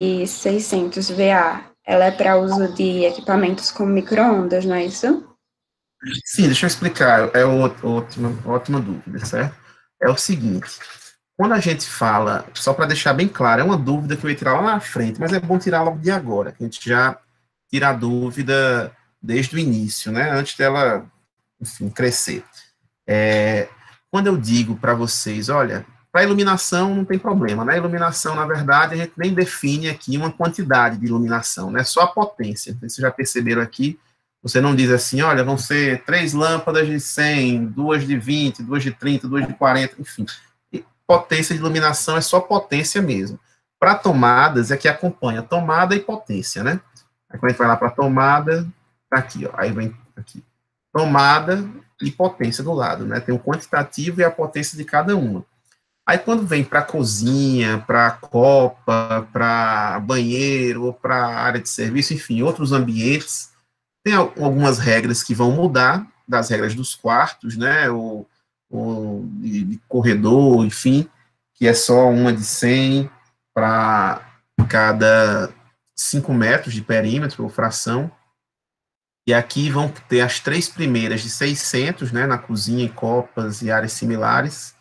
600 VA, ela é para uso de equipamentos como micro-ondas, não é isso? Sim, deixa eu explicar, ótima dúvida, certo? É o seguinte, quando a gente fala, só para deixar bem claro, é uma dúvida que eu ia tirar lá na frente, mas é bom tirar logo de agora, que a gente já tira a dúvida desde o início, né, antes dela, enfim, crescer. Quando eu digo para vocês, olha, para iluminação não tem problema, né? Iluminação, na verdade, a gente nem define aqui uma quantidade de iluminação, né? Só a potência. Vocês já perceberam aqui? Você não diz assim, olha, vão ser 3 lâmpadas de 100, 2 de 20, 2 de 30, 2 de 40, enfim. E potência de iluminação é só potência mesmo. Para tomadas, é que acompanha tomada e potência, né? Aí quando a gente vai lá para tomada, tá aqui, ó. Aí vem aqui. Tomada e potência do lado, né? Tem o quantitativo e a potência de cada uma. Aí quando vem para cozinha, para copa, para banheiro ou para área de serviço, enfim, outros ambientes, tem algumas regras que vão mudar das regras dos quartos, né? Ou de corredor, enfim, que é só uma de 100 para cada 5 metros de perímetro ou fração. E aqui vão ter as 3 primeiras de 600, né, na cozinha, em copas e áreas similares,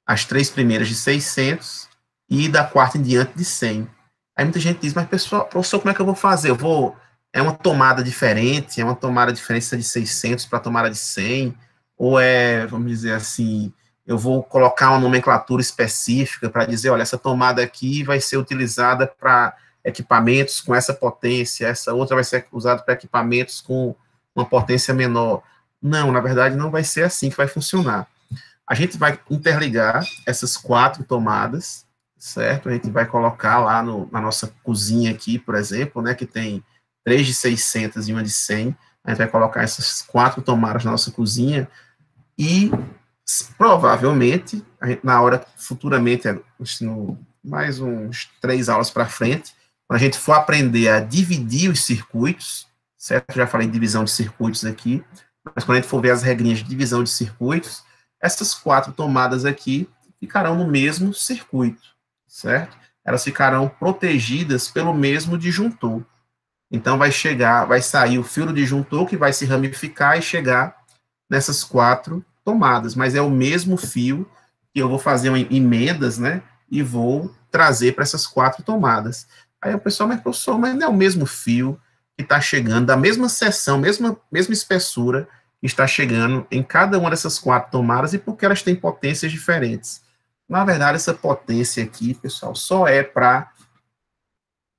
as 3 primeiras de 600 e da quarta em diante de 100. Aí muita gente diz, mas pessoal, professor, como é que eu vou fazer? É uma tomada diferente, é uma tomada diferente de 600 para tomada de 100, ou vamos dizer assim, eu vou colocar uma nomenclatura específica para dizer, olha, essa tomada aqui vai ser utilizada para equipamentos com essa potência, essa outra vai ser usada para equipamentos com uma potência menor. Não, na verdade, não vai ser assim que vai funcionar. A gente vai interligar essas 4 tomadas, certo? A gente vai colocar lá na nossa cozinha aqui, por exemplo, né, que tem 3 de 600 e uma de 100. A gente vai colocar essas 4 tomadas na nossa cozinha e provavelmente, na hora, futuramente, mais uns 3 aulas para frente, quando a gente for aprender a dividir os circuitos, certo? Já falei de divisão de circuitos aqui, mas quando a gente for ver as regrinhas de divisão de circuitos, essas 4 tomadas aqui ficarão no mesmo circuito, certo? Elas ficarão protegidas pelo mesmo disjuntor. Então vai sair o fio do disjuntor que vai se ramificar e chegar nessas 4 tomadas, mas é o mesmo fio que eu vou fazer emendas, né? E vou trazer para essas 4 tomadas. Aí o pessoal, mas professor, mas não é o mesmo fio que está chegando, da mesma seção, mesma espessura, que está chegando em cada uma dessas 4 tomadas, e porque elas têm potências diferentes. Na verdade, essa potência aqui, pessoal, só é para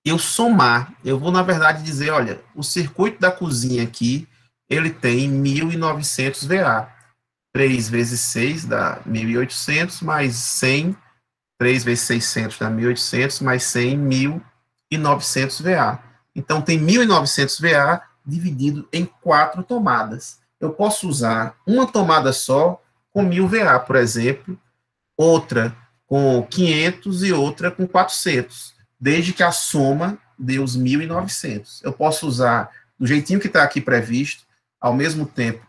eu somar. Eu vou, na verdade, dizer, olha, o circuito da cozinha aqui, ele tem 1.900 VA. 3 vezes 6 dá 1.800, mais 100, 3 vezes 600 dá 1.800, mais 100, 1.900 VA. Então, tem 1.900 VA dividido em 4 tomadas. Eu posso usar uma tomada só com 1.000 VA, por exemplo, outra com 500 e outra com 400, desde que a soma dê os 1.900. Eu posso usar do jeitinho que está aqui previsto, ao mesmo tempo,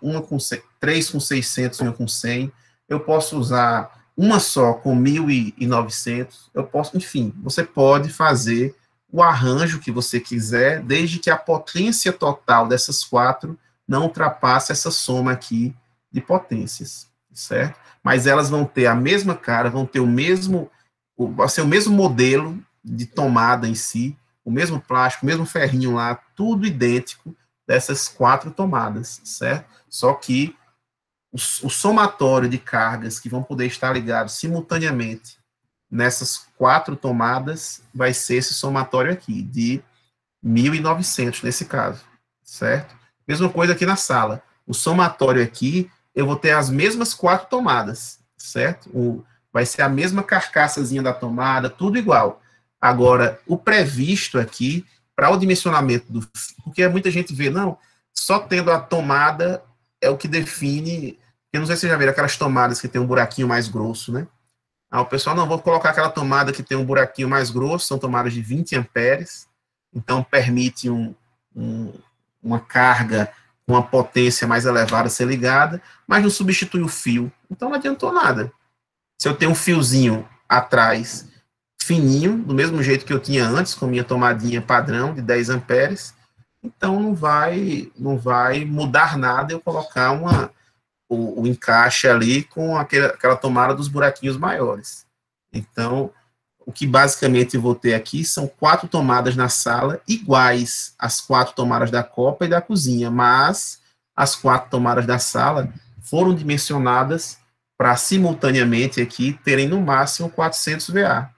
3 com 600 e uma com 100. Eu posso usar uma só com 1.900. Eu posso, enfim, você pode fazer o arranjo que você quiser, desde que a potência total dessas 4 não ultrapasse essa soma aqui de potências, certo? Mas elas vão ter a mesma cara, vão ter vai ser o mesmo modelo de tomada em si, o mesmo plástico, o mesmo ferrinho lá, tudo idêntico dessas 4 tomadas, certo? Só que o somatório de cargas que vão poder estar ligados simultaneamente nessas 4 tomadas vai ser esse somatório aqui, de 1.900 nesse caso, certo? Mesma coisa aqui na sala. O somatório aqui, eu vou ter as mesmas 4 tomadas, certo? Vai ser a mesma carcaçazinha da tomada, tudo igual. Agora, o previsto aqui, para o dimensionamento porque muita gente vê, não, só tendo a tomada é o que define, eu não sei se você já viram aquelas tomadas que tem um buraquinho mais grosso, né? O pessoal, não, vou colocar aquela tomada que tem um buraquinho mais grosso, são tomadas de 20 amperes, então permite uma carga com uma potência mais elevada ser ligada, mas não substitui o fio. Então não adiantou nada. Se eu tenho um fiozinho atrás fininho, do mesmo jeito que eu tinha antes, com minha tomadinha padrão de 10 amperes, então não vai mudar nada eu colocar o encaixe ali com aquela tomada dos buraquinhos maiores. Então, o que basicamente eu vou ter aqui são 4 tomadas na sala, iguais às 4 tomadas da copa e da cozinha, mas as 4 tomadas da sala foram dimensionadas para simultaneamente aqui terem no máximo 400 VA,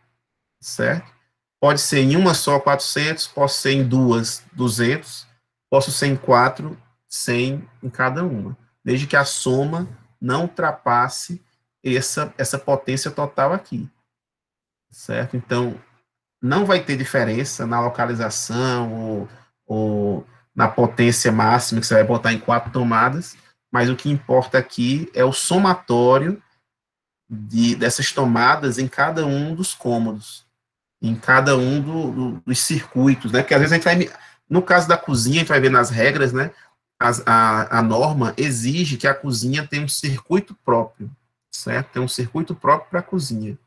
certo? Pode ser em uma só 400, posso ser em duas 200, posso ser em 4 100 em cada uma, desde que a soma não ultrapasse essa potência total aqui, certo? Então, não vai ter diferença na localização ou na potência máxima que você vai botar em 4 tomadas, mas o que importa aqui é o somatório dessas tomadas em cada um dos cômodos, em cada um dos circuitos, né? Porque às vezes a gente vai, no caso da cozinha, a gente vai ver nas regras, né? A norma exige que a cozinha tenha um circuito próprio, certo? Tem um circuito próprio para a cozinha.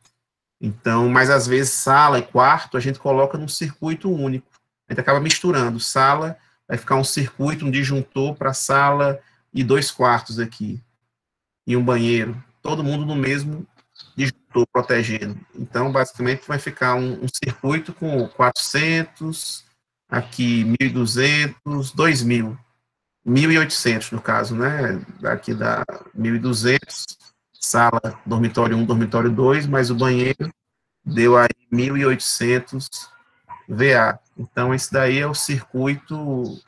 Então, mas às vezes sala e quarto a gente coloca num circuito único. A gente acaba misturando. Sala vai ficar um circuito, um disjuntor para sala e 2 quartos aqui. E um banheiro. Todo mundo no mesmo disjuntor protegendo. Então, basicamente, vai ficar um circuito com 400, aqui 1.200, 2.000. 1.800 no caso, né? Daqui dá 1.200, sala, dormitório 1, dormitório 2, mais o banheiro, deu aí 1.800 VA. Então, esse daí é o circuito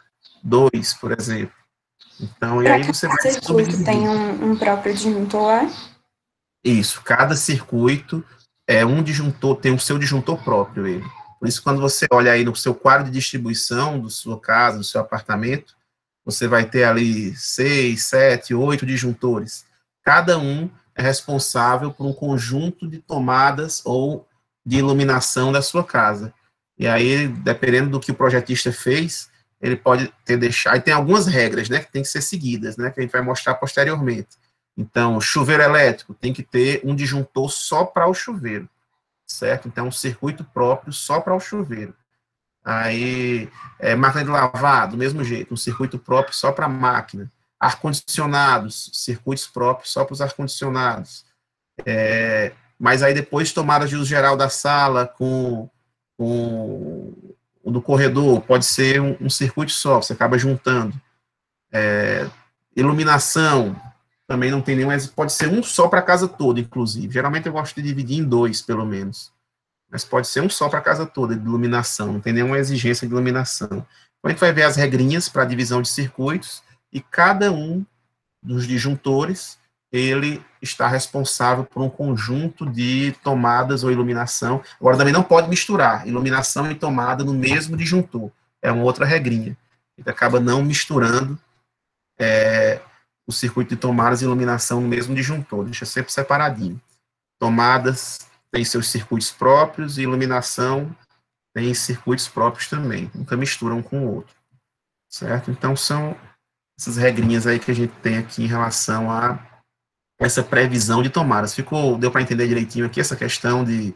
2, por exemplo. Então, e Para aí cada você vai circuito tem subdividir. um próprio disjuntor lá? Isso, cada circuito é um disjuntor, tem o seu disjuntor próprio, ele. Por isso, quando você olha aí no seu quadro de distribuição da sua casa, do seu apartamento, você vai ter ali 6, 7, 8 disjuntores. Cada um é responsável por um conjunto de tomadas ou de iluminação da sua casa. E aí, dependendo do que o projetista fez, ele pode ter deixado. Aí tem algumas regras, né, que tem que ser seguidas, né, que a gente vai mostrar posteriormente. Então, chuveiro elétrico tem que ter um disjuntor só para o chuveiro, certo? Então, um circuito próprio só para o chuveiro. Aí, máquina de lavar, do mesmo jeito, um circuito próprio só para a máquina. Ar-condicionados, circuitos próprios só para os ar-condicionados. Mas aí depois tomadas de uso geral da sala com o do corredor, pode ser um circuito só, você acaba juntando. Iluminação, também não tem nenhum, pode ser um só para a casa toda, inclusive. Geralmente eu gosto de dividir em 2, pelo menos. Mas pode ser um só para a casa toda, de iluminação, não tem nenhuma exigência de iluminação. Então, a gente vai ver as regrinhas para a divisão de circuitos, e cada um dos disjuntores, ele está responsável por um conjunto de tomadas ou iluminação. Agora, também não pode misturar iluminação e tomada no mesmo disjuntor. É uma outra regrinha. A gente acaba não misturando o circuito de tomadas e iluminação no mesmo disjuntor, deixa sempre separadinho. Tomadas tem seus circuitos próprios e iluminação tem circuitos próprios também, nunca misturam um com o outro, certo? Então, são essas regrinhas aí que a gente tem aqui em relação a essa previsão de tomadas. Deu para entender direitinho aqui essa questão de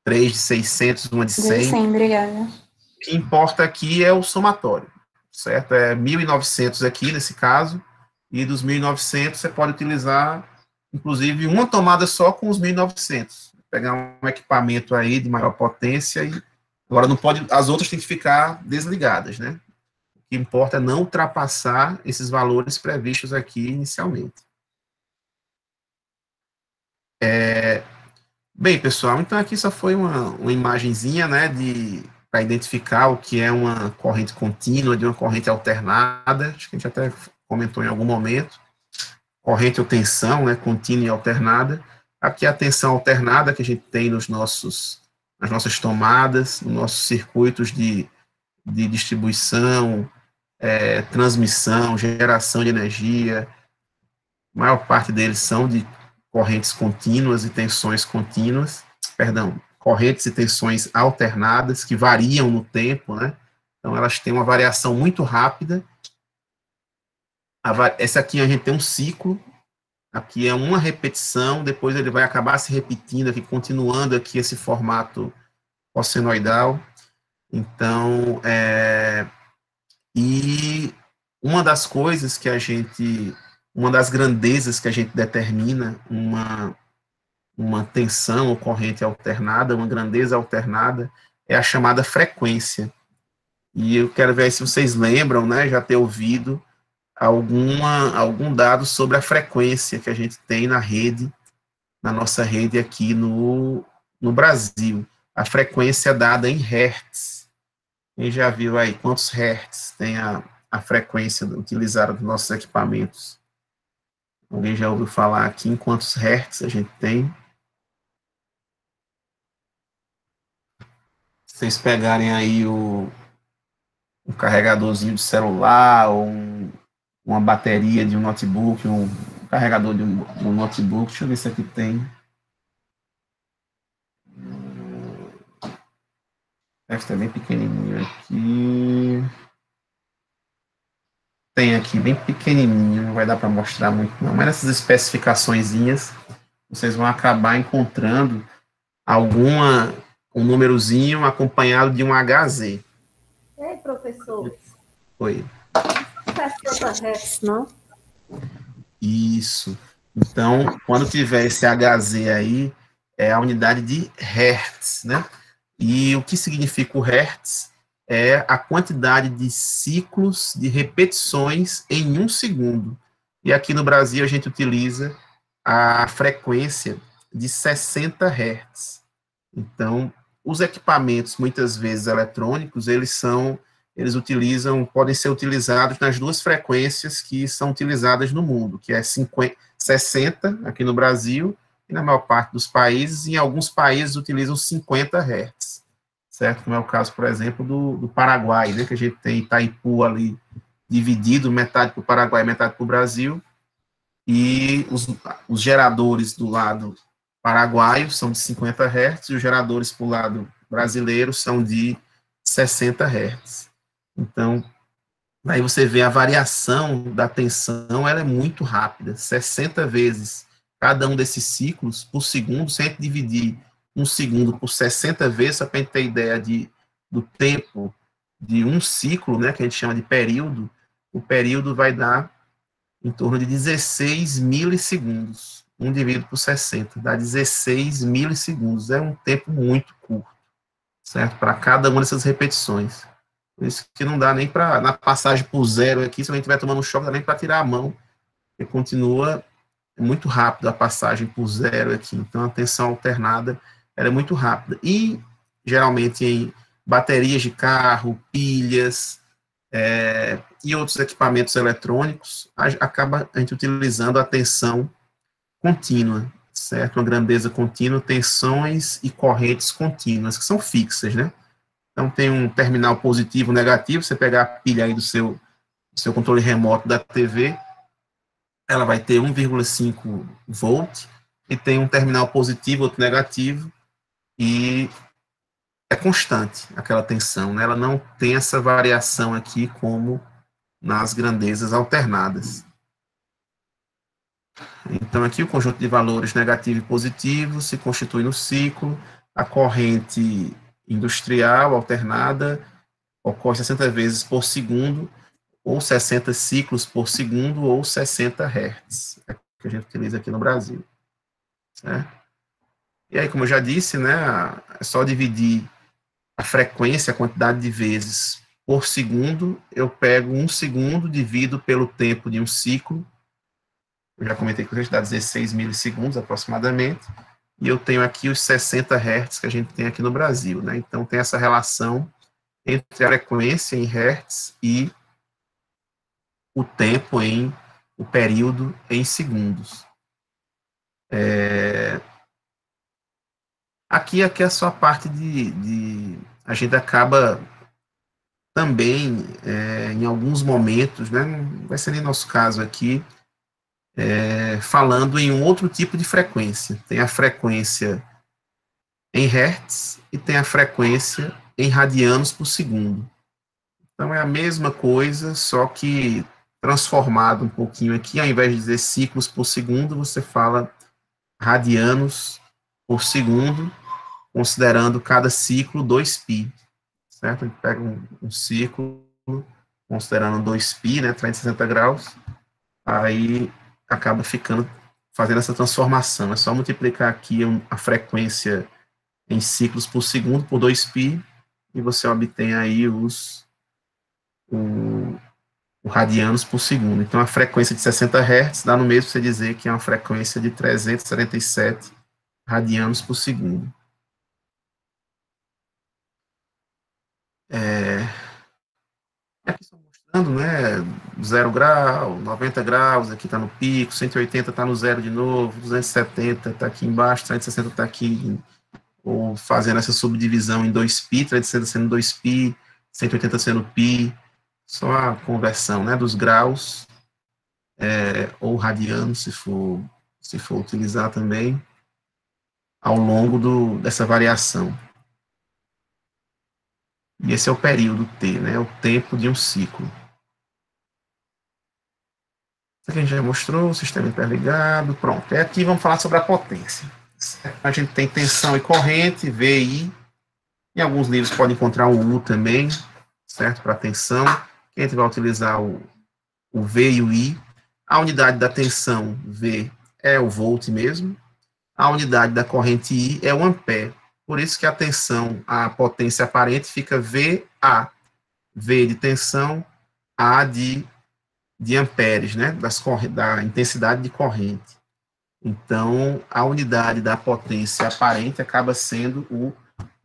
3 de 600, uma de Deu 100? sim, obrigada. O que importa aqui é o somatório, certo? É 1.900 aqui, nesse caso, e dos 1.900 você pode utilizar, inclusive, uma tomada só com os 1.900. Pegar um equipamento aí de maior potência e agora não pode, as outras têm que ficar desligadas, né? O que importa é não ultrapassar esses valores previstos aqui inicialmente. Bem, pessoal, então aqui só foi uma imagenzinha, né, para identificar o que é uma corrente contínua de uma corrente alternada, acho que a gente até comentou em algum momento, corrente ou tensão, né, contínua e alternada. Aqui a tensão alternada que a gente tem nas nossas tomadas, nos nossos circuitos de distribuição, transmissão, geração de energia, a maior parte deles são de correntes contínuas e tensões contínuas, perdão, correntes e tensões alternadas, que variam no tempo, né? Então, elas têm uma variação muito rápida. Essa aqui a gente tem um ciclo, aqui é uma repetição, depois ele vai acabar se repetindo aqui, continuando aqui esse formato cossenoidal. Então, e uma das coisas que uma das grandezas que a gente determina uma tensão ou corrente alternada, uma grandeza alternada, é a chamada frequência. E eu quero ver se vocês lembram, né, já ter ouvido algum dado sobre a frequência que a gente tem na nossa rede aqui no Brasil. A frequência dada em hertz. Quem já viu aí quantos hertz tem a frequência utilizada nos nossos equipamentos? Alguém já ouviu falar aqui em quantos hertz a gente tem? Se vocês pegarem aí um carregadorzinho de celular, ou uma bateria de um notebook, um carregador de um notebook, deixa eu ver se aqui tem. Deve estar bem pequenininho aqui. Tem aqui, bem pequenininho, não vai dar para mostrar muito não, mas nessas especificaçõezinhas, vocês vão acabar encontrando um númerozinho acompanhado de um HZ. Ei, professor. Oi. 60 Hz, não? Isso. Então, quando tiver esse HZ aí, é a unidade de Hertz, né? E o que significa o Hertz? É a quantidade de ciclos, de repetições em 1 segundo. E aqui no Brasil a gente utiliza a frequência de 60 Hz. Então, os equipamentos, muitas vezes eletrônicos, podem ser utilizados nas duas frequências que são utilizadas no mundo, que é 60 aqui no Brasil, e na maior parte dos países, e em alguns países utilizam 50 Hz, certo? Como é o caso, por exemplo, do Paraguai, né, que a gente tem Itaipu ali dividido, metade para o Paraguai e metade para o Brasil, e os geradores do lado paraguaio são de 50 Hz, e os geradores para o lado brasileiro são de 60 Hz. Então, aí você vê a variação da tensão, ela é muito rápida, 60 vezes cada um desses ciclos por segundo, se a gente dividir 1 segundo por 60 vezes, só para a gente ter ideia do tempo de um ciclo, né, que a gente chama de período, o período vai dar em torno de 16 milissegundos. 1 dividido por 60, dá 16 milissegundos. É um tempo muito curto, certo? Para cada uma dessas repetições. Por isso que não dá nem para, na passagem por zero aqui, se a gente estiver tomando um choque, não dá nem para tirar a mão, porque continua muito rápido a passagem por zero aqui. Então, a tensão alternada ela é muito rápida. E, geralmente, em baterias de carro, pilhas, e outros equipamentos eletrônicos, acaba a gente utilizando a tensão contínua, certo? Uma grandeza contínua, tensões e correntes contínuas, que são fixas, né? Então, tem um terminal positivo, negativo, você pegar a pilha aí do seu controle remoto da TV, ela vai ter 1,5 volt, e tem um terminal positivo, outro negativo, e é constante aquela tensão, né? Ela não tem essa variação aqui como nas grandezas alternadas. Então, aqui o conjunto de valores negativo e positivo se constitui no ciclo, a corrente industrial alternada ocorre 60 vezes por segundo, ou 60 ciclos por segundo, ou 60 Hz, que a gente utiliza aqui no Brasil. Certo? E aí, como eu já disse, né, é só dividir a frequência, a quantidade de vezes por segundo, eu pego 1 segundo, divido pelo tempo de um ciclo, eu já comentei que a gente dá 16 milissegundos aproximadamente, e eu tenho aqui os 60 Hz que a gente tem aqui no Brasil, né? Então tem essa relação entre a frequência em Hz e o tempo o período em segundos. Aqui é só a parte a gente acaba também, em alguns momentos, né, não vai ser nem nosso caso aqui, falando em um outro tipo de frequência. Tem a frequência em Hertz e tem a frequência em radianos por segundo. Então, é a mesma coisa, só que transformado um pouquinho aqui, ao invés de dizer ciclos por segundo, você fala radianos por segundo, considerando cada ciclo 2π, certo? A gente pega um ciclo, considerando 2π, né, 360 graus, aí acaba fazendo essa transformação. É só multiplicar aqui a frequência em ciclos por segundo por 2π, e você obtém aí o radianos por segundo. Então, a frequência de 60 Hz dá no mesmo você dizer que é uma frequência de 377 radianos por segundo. Aqui estou mostrando, né, 0 grau, 90 graus, aqui está no pico, 180 está no zero de novo, 270 está aqui embaixo, 360 está aqui, ou fazendo essa subdivisão em 2π, 360 sendo 2π, 180 sendo π, só a conversão, né, dos graus, ou radianos, se for utilizar também, ao longo dessa variação. E esse é o período T, né, o tempo de um ciclo. Isso aqui a gente já mostrou, o sistema interligado, pronto. E aqui vamos falar sobre a potência. A gente tem tensão e corrente, VI. Em alguns livros pode encontrar o U também, certo? Para tensão. Aqui a gente vai utilizar o V e o I. A unidade da tensão, V, é o volt mesmo. A unidade da corrente I é o ampere. Por isso que a tensão, a potência aparente fica VA. V de tensão, A de amperes, né? Da intensidade de corrente. Então, a unidade da potência aparente acaba sendo o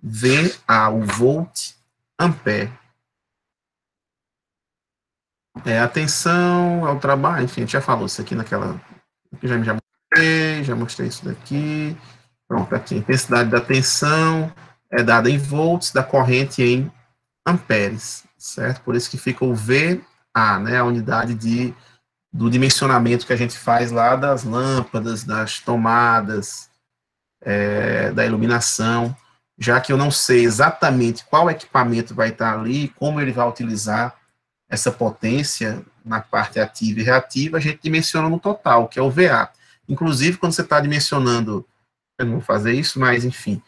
VA, o volt ampere. A tensão, é o trabalho, enfim, a gente já falou isso aqui naquela... Já mostrei isso daqui. Pronto, aqui, a intensidade da tensão é dada em volts, da corrente em amperes, certo? Por isso que fica o VA, né? A unidade do dimensionamento que a gente faz lá das lâmpadas, das tomadas, da iluminação, já que eu não sei exatamente qual equipamento vai estar ali, como ele vai utilizar essa potência na parte ativa e reativa, a gente dimensiona no total, que é o VA. Inclusive, quando você está dimensionando, eu não vou fazer isso, mas, enfim,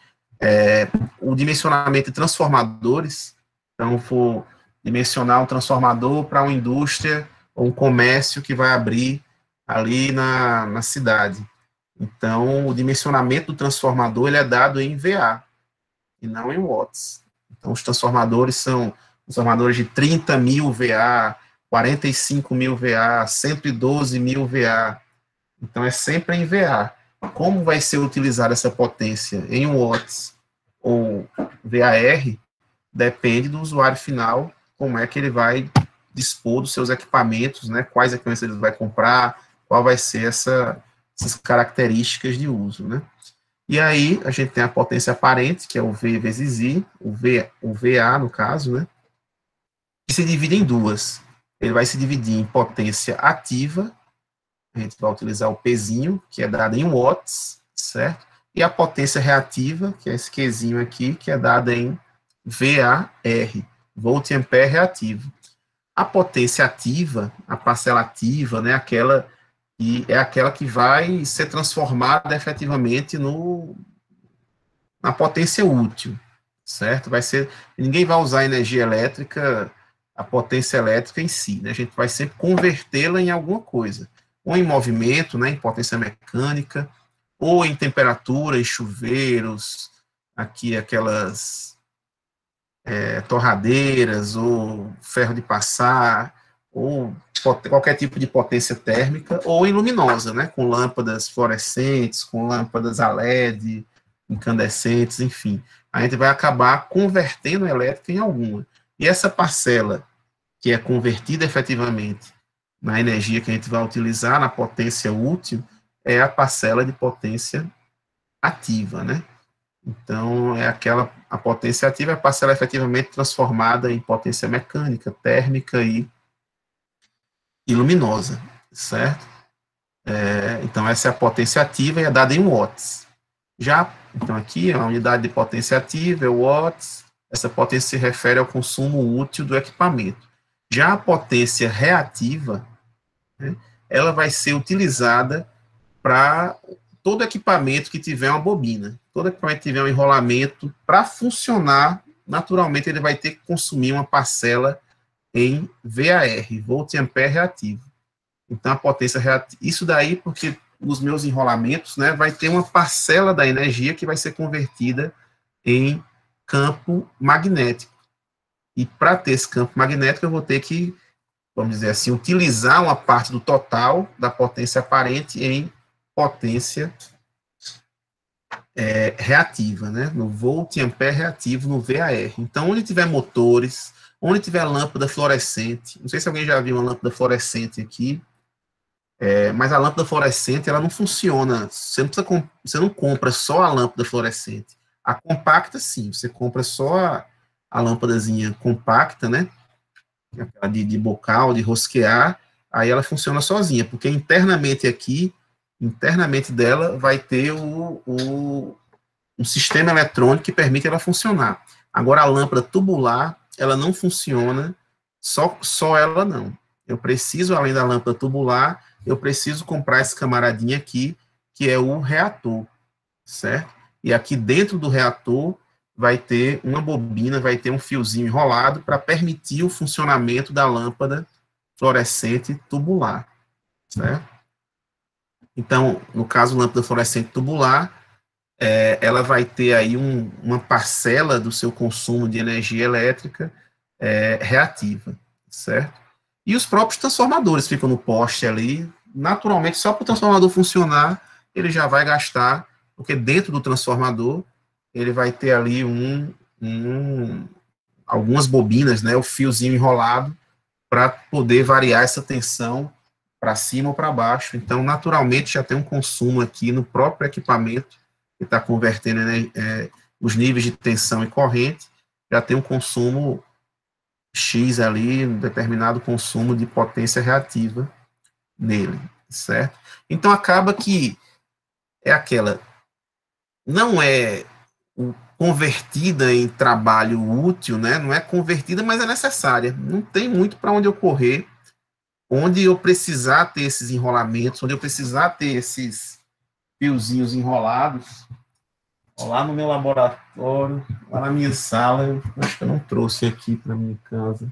o dimensionamento de transformadores, então, for dimensionar um transformador para uma indústria ou um comércio que vai abrir ali na cidade. Então, o dimensionamento do transformador ele é dado em VA, e não em watts. Então, os transformadores são transformadores de 30.000 VA, 45.000 VA, 112.000 VA. Então, é sempre em VA. Como vai ser utilizada essa potência em watts ou VAR, depende do usuário final, como é que ele vai dispor dos seus equipamentos, né, quais equipamentos ele vai comprar, qual vai ser essas características de uso, né. E aí, a gente tem a potência aparente, que é o V vezes I, o VA, no caso, né, que se divide em duas. Ele vai se dividir em potência ativa, a gente vai utilizar o Pzinho, que é dado em watts, certo? E a potência reativa, que é esse Qzinho aqui, que é dada em VAR, volt ampere reativo. A potência ativa, a parcela ativa, né, aquela que vai ser transformada efetivamente na potência útil, certo? Ninguém vai usar a energia elétrica, a potência elétrica em si, né? A gente vai sempre convertê-la em alguma coisa, ou em movimento, né, em potência mecânica, ou em temperatura, em chuveiros, aqui aquelas torradeiras, ou ferro de passar, ou qualquer tipo de potência térmica, ou em luminosa, né, com lâmpadas fluorescentes, com lâmpadas a LED, incandescentes, enfim. A gente vai acabar convertendo a elétrica em alguma. E essa parcela que é convertida efetivamente na energia que a gente vai utilizar, na potência útil, é a parcela de potência ativa, né? Então, a potência ativa é a parcela efetivamente transformada em potência mecânica, térmica e luminosa, certo? Então, essa é a potência ativa e é dada em watts. Então, aqui, a unidade de potência ativa é watts, essa potência se refere ao consumo útil do equipamento. Já a potência reativa, né, ela vai ser utilizada para todo equipamento que tiver uma bobina, todo equipamento que tiver um enrolamento, para funcionar, naturalmente ele vai ter que consumir uma parcela em VAR, volt ampere reativo. Então, a potência reativa, isso daí porque os meus enrolamentos, né, vai ter uma parcela da energia que vai ser convertida em campo magnético. E para ter esse campo magnético, eu vou ter que, vamos dizer assim, utilizar uma parte do total da potência aparente em potência reativa, né, no volt ampere reativo, no VAR. Então, onde tiver motores, onde tiver lâmpada fluorescente, não sei se alguém já viu uma lâmpada fluorescente aqui, mas a lâmpada fluorescente, ela não funciona, você não compra só a lâmpada fluorescente. A compacta, sim, você compra só a lâmpadazinha compacta, né, aquela de bocal, de rosquear, aí ela funciona sozinha, porque internamente aqui, internamente dela, vai ter um sistema eletrônico que permite ela funcionar. Agora, a lâmpada tubular, ela não funciona, só ela não. Eu preciso, além da lâmpada tubular, eu preciso comprar esse camaradinho aqui, que é o reator, certo? E aqui dentro do reator vai ter uma bobina, vai ter um fiozinho enrolado para permitir o funcionamento da lâmpada fluorescente tubular, certo? Então, no caso, lâmpada fluorescente tubular, ela vai ter aí uma parcela do seu consumo de energia elétrica reativa, certo? E os próprios transformadores ficam no poste ali, naturalmente, só para o transformador funcionar, ele já vai gastar, porque dentro do transformador, ele vai ter ali algumas bobinas, né, o fiozinho enrolado, para poder variar essa tensão para cima ou para baixo. Então, naturalmente, já tem um consumo aqui no próprio equipamento, que está convertendo os níveis de tensão e corrente, já tem um consumo X ali, um determinado consumo de potência reativa nele, certo? Então, acaba que não é convertida em trabalho útil, né? Não é convertida, mas é necessária. Não tem muito para onde eu correr, onde eu precisar ter esses enrolamentos, onde eu precisar ter esses fiozinhos enrolados. Lá no meu laboratório, lá na minha sala, eu acho que eu não trouxe aqui para minha casa.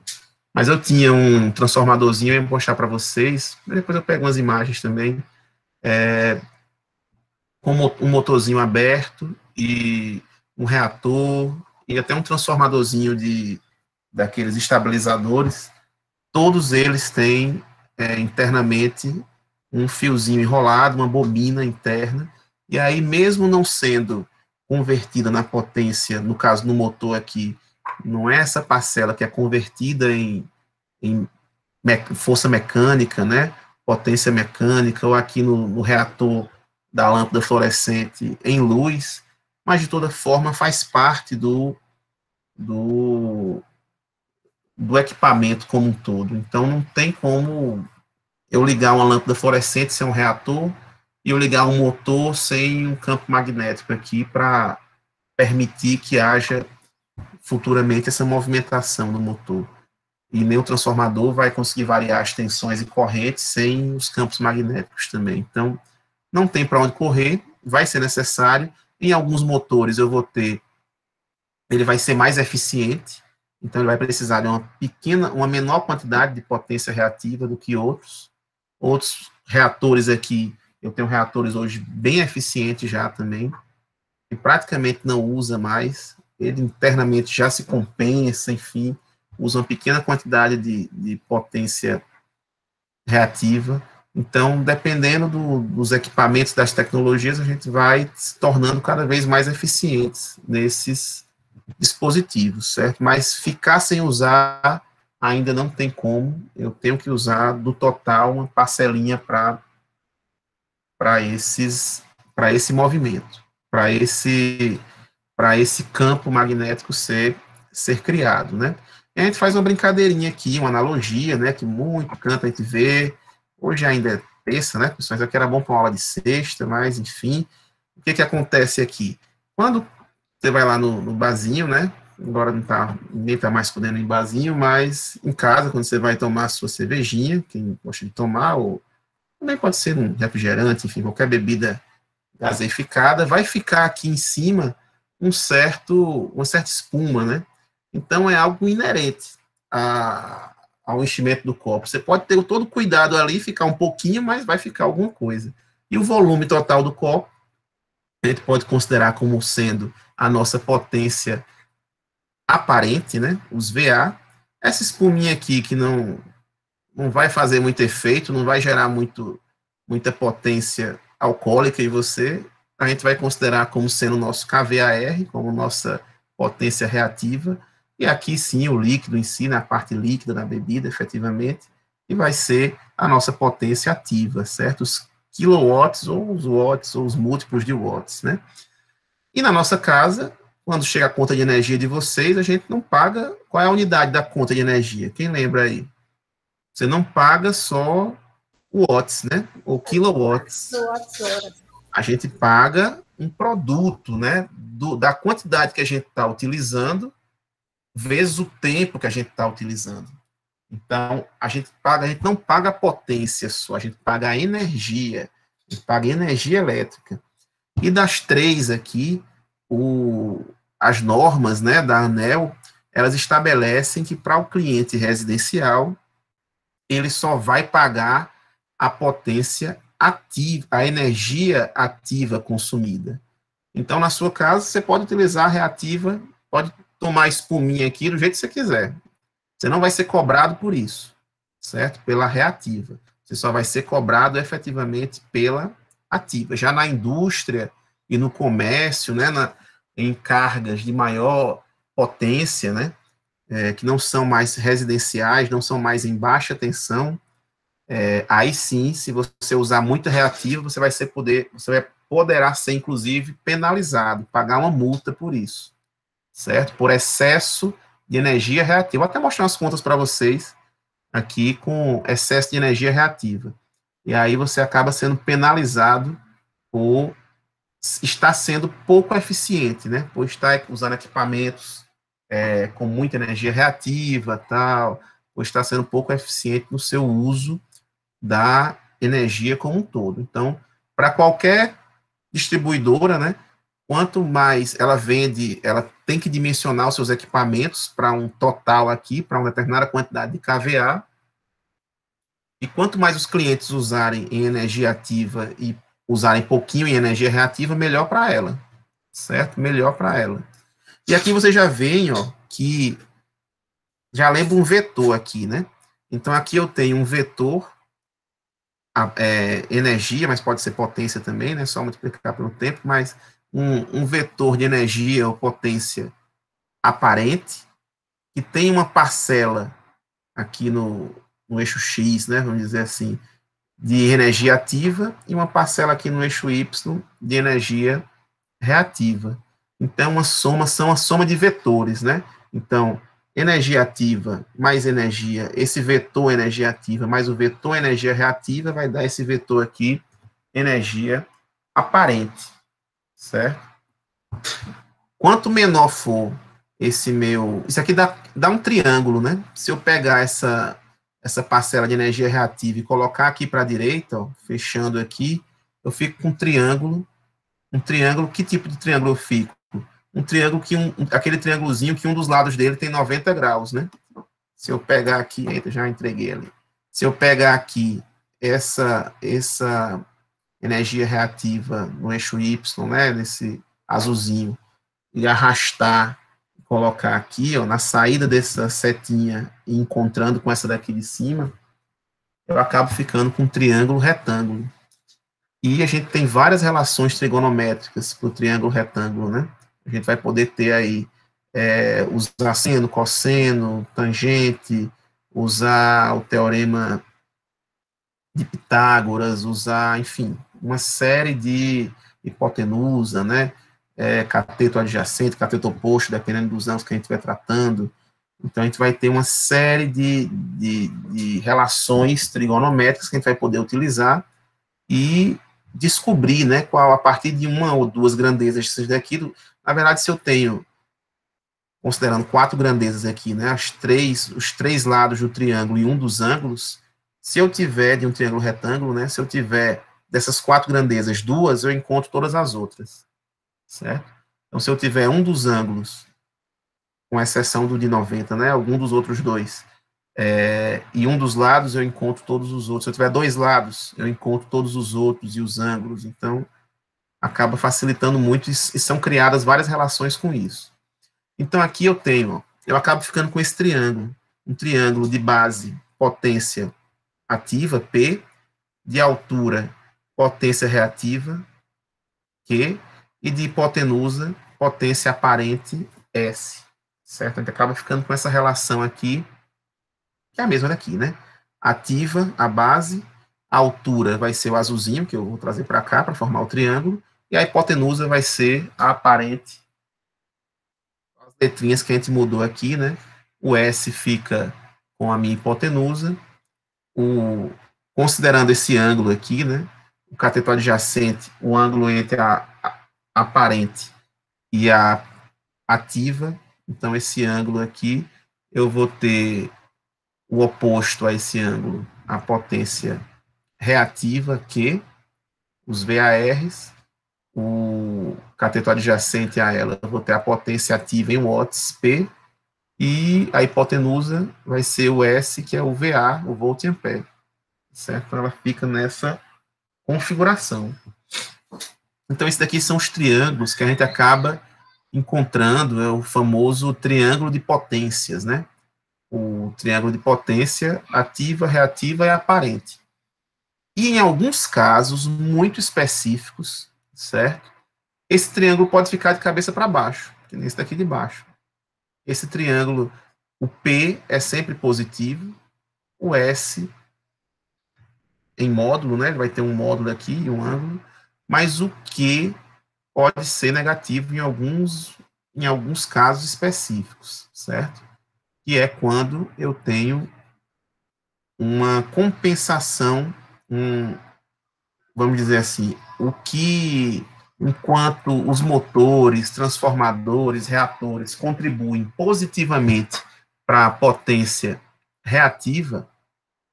Mas eu tinha um transformadorzinho, eu ia mostrar para vocês, depois eu pego umas imagens também, com um motorzinho aberto e um reator e até um transformadorzinho daqueles estabilizadores. Todos eles têm internamente um fiozinho enrolado, uma bobina interna, e aí mesmo não sendo convertida na potência, no caso no motor aqui, não é essa parcela que é convertida em força mecânica, né, potência mecânica, ou aqui no reator da lâmpada fluorescente em luz, mas de toda forma faz parte do equipamento como um todo. Então não tem como eu ligar uma lâmpada fluorescente sem um reator e eu ligar um motor sem um campo magnético aqui para permitir que haja futuramente essa movimentação do motor. E nem o transformador vai conseguir variar as tensões e correntes sem os campos magnéticos também. Então, não tem para onde correr, vai ser necessário. Em alguns motores ele vai ser mais eficiente, então ele vai precisar de uma menor quantidade de potência reativa do que outros. Outros reatores aqui, eu tenho reatores hoje bem eficientes já também, e praticamente não usa mais, ele internamente já se compensa, enfim, usa uma pequena quantidade de potência reativa. Então, dependendo dos equipamentos, das tecnologias, a gente vai se tornando cada vez mais eficientes nesses dispositivos, certo? Mas ficar sem usar ainda não tem como, eu tenho que usar do total uma parcelinha para esse movimento, para esse campo magnético ser criado, né? E a gente faz uma brincadeirinha aqui, uma analogia, né, que muito canto a gente vê, hoje ainda é terça, né, pessoal, isso aqui era bom para uma aula de sexta, mas, enfim, o que acontece aqui? Quando você vai lá no barzinho, né, agora ninguém está mais podendo ir em barzinho, mas em casa, quando você vai tomar a sua cervejinha, quem gosta de tomar, ou também pode ser um refrigerante, enfim, qualquer bebida gaseificada, vai ficar aqui em cima uma certa espuma, né? Então, é algo inerente ao enchimento do copo. Você pode ter todo o cuidado ali, ficar um pouquinho, mas vai ficar alguma coisa. E o volume total do copo, a gente pode considerar como sendo a nossa potência aparente, né? Os VA. Essa espuminha aqui, que não vai fazer muito efeito, não vai gerar muita potência alcoólica em você, a gente vai considerar como sendo o nosso kVAR, como nossa potência reativa, e aqui sim o líquido em si, na parte líquida da bebida, efetivamente, e vai ser a nossa potência ativa, certo? Os kilowatts, ou os watts, ou os múltiplos de watts, né? E na nossa casa, quando chega a conta de energia de vocês, a gente não paga. Qual é a unidade da conta de energia? Quem lembra aí? Você não paga só watts, né? Ou kilowatts. A gente paga um produto, né? Da quantidade que a gente está utilizando vezes o tempo que a gente está utilizando. Então, a gente não paga a potência só, a gente paga a energia, a gente paga a energia elétrica. E das três aqui, as normas, né, da ANEEL, elas estabelecem que para o cliente residencial, ele só vai pagar a potência ativa, a energia ativa consumida. Então, na sua casa, você pode utilizar a reativa, pode tomar espuminha aqui do jeito que você quiser. Você não vai ser cobrado por isso, certo? Pela reativa. Você só vai ser cobrado efetivamente pela ativa. Já na indústria e no comércio, né, em cargas de maior potência, né, que não são mais residenciais, não são mais em baixa tensão, aí sim, se você usar muita reativa, você poderá ser, inclusive, penalizado, pagar uma multa por isso, certo? Por excesso de energia reativa. Vou até mostrar umas contas para vocês aqui com excesso de energia reativa. E aí você acaba sendo penalizado por estar sendo pouco eficiente, né? Por estar usando equipamentos com muita energia reativa, tal, por estar sendo pouco eficiente no seu uso da energia como um todo. Então, para qualquer distribuidora, né, quanto mais ela vende, ela tem que dimensionar os seus equipamentos para um total aqui, para uma determinada quantidade de kVA, e quanto mais os clientes usarem em energia ativa e usarem pouquinho em energia reativa, melhor para ela, certo? Melhor para ela. E aqui você já vê, ó, que já lembra um vetor aqui, né? Então, aqui eu tenho um vetor energia, mas pode ser potência também, né? Só multiplicar pelo tempo, mas um vetor de energia ou potência aparente, que tem uma parcela aqui no eixo X, né? Vamos dizer assim, de energia ativa, e uma parcela aqui no eixo Y de energia reativa. Então, são a soma de vetores, né? Então, energia ativa mais energia, esse vetor energia ativa mais o vetor energia reativa vai dar esse vetor aqui, energia aparente, certo? Quanto menor for isso aqui dá um triângulo, né? Se eu pegar essa parcela de energia reativa e colocar aqui para a direita, ó, fechando aqui, eu fico com um triângulo, que tipo de triângulo eu fico? Um triângulo aquele triângulozinho que um dos lados dele tem 90 graus, né? Se eu pegar aqui, eita, já entreguei ali. Se eu pegar aqui essa energia reativa no eixo Y, né, nesse azulzinho, e arrastar, colocar aqui, ó, na saída dessa setinha e encontrando com essa daqui de cima, eu acabo ficando com um triângulo retângulo. E a gente tem várias relações trigonométricas para o triângulo retângulo, né? A gente vai poder ter aí, usar seno, cosseno, tangente, usar o teorema de Pitágoras, usar, enfim, uma série de hipotenusa, né? Cateto adjacente, cateto oposto, dependendo dos ângulos que a gente estiver tratando. Então, a gente vai ter uma série de relações trigonométricas que a gente vai poder utilizar e descobrir, né, a partir de uma ou duas grandezas daqui, na verdade, se eu tenho, considerando 4 grandezas aqui, né, os três lados do triângulo e um dos ângulos, se eu tiver de um triângulo retângulo, né, se eu tiver dessas 4 grandezas, 2, eu encontro todas as outras, certo? Então, se eu tiver um dos ângulos, com exceção do de 90, né, algum dos outros 2, e um dos lados, eu encontro todos os outros. Se eu tiver 2 lados, eu encontro todos os outros e os ângulos. Então, acaba facilitando muito e são criadas várias relações com isso. Então, aqui eu acabo ficando com esse triângulo, um triângulo de base, potência ativa, P, de altura, potência reativa, Q, e de hipotenusa, potência aparente, S. Certo? A gente acaba ficando com essa relação aqui, que é a mesma daqui, né? Ativa, a base, a altura vai ser o azulzinho, que eu vou trazer para cá, para formar o triângulo, e a hipotenusa vai ser a aparente. As letrinhas que a gente mudou aqui, né? O S fica com a minha hipotenusa, considerando esse ângulo aqui, né? O cateto adjacente, o ângulo entre a aparente e a ativa. Então, esse ângulo aqui, eu vou ter o oposto a esse ângulo, a potência reativa, Q, os VARs, o cateto adjacente a ela, eu vou ter a potência ativa em watts, P, e a hipotenusa vai ser o S, que é o VA, o volt ampere, certo? Então, ela fica nessa configuração. Então, esses daqui são os triângulos que a gente acaba encontrando, é o famoso triângulo de potências, né? O triângulo de potência ativa, reativa e aparente. E em alguns casos muito específicos, certo? Esse triângulo pode ficar de cabeça para baixo, que nem esse daqui de baixo. Esse triângulo, o P é sempre positivo, o S em módulo, né? Ele vai ter um módulo aqui e um ângulo, mas o Q pode ser negativo em alguns casos específicos, certo? Que é quando eu tenho uma compensação, vamos dizer assim, o que, enquanto os motores, transformadores, reatores contribuem positivamente para a potência reativa,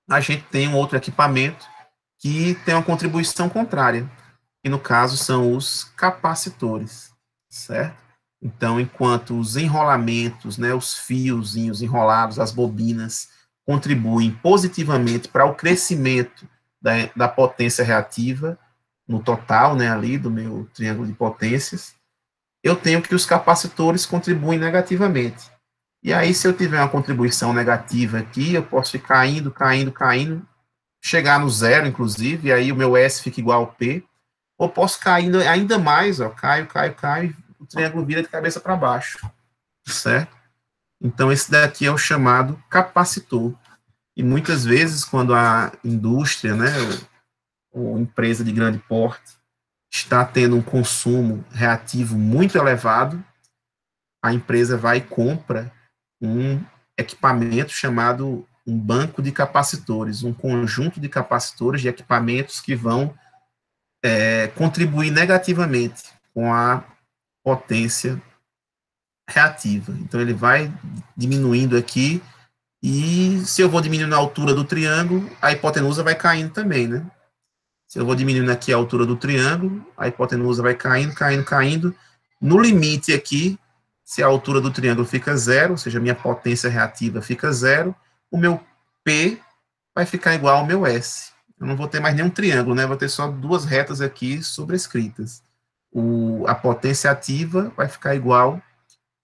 a gente tem um outro equipamento que tem uma contribuição contrária, que no caso são os capacitores, certo? Então, enquanto os enrolamentos, né, os fiozinhos enrolados, as bobinas, contribuem positivamente para o crescimento da potência reativa, no total, né, ali do meu triângulo de potências, eu tenho que os capacitores contribuem negativamente. E aí, se eu tiver uma contribuição negativa aqui, eu posso ir caindo, chegar no zero, inclusive, e aí o meu S fica igual ao P, ou posso cair ainda mais, ó, caio, o triângulo vira de cabeça para baixo, certo? Então, esse daqui é o chamado capacitor. E muitas vezes, quando a indústria, né, ou empresa de grande porte, está tendo um consumo reativo muito elevado, a empresa vai e compra um equipamento chamado um banco de capacitores, um conjunto de capacitores, de equipamentos que vão contribuir negativamente com a potência reativa. Então, ele vai diminuindo aqui, e se eu vou diminuindo a altura do triângulo, a hipotenusa vai caindo também, né? Se eu vou diminuindo aqui a altura do triângulo, a hipotenusa vai caindo. No limite aqui, se a altura do triângulo fica zero, ou seja, a minha potência reativa fica zero, o meu P vai ficar igual ao meu S. Eu não vou ter mais nenhum triângulo, né? Vou ter só 2 retas aqui sobrescritas. A potência ativa vai ficar igual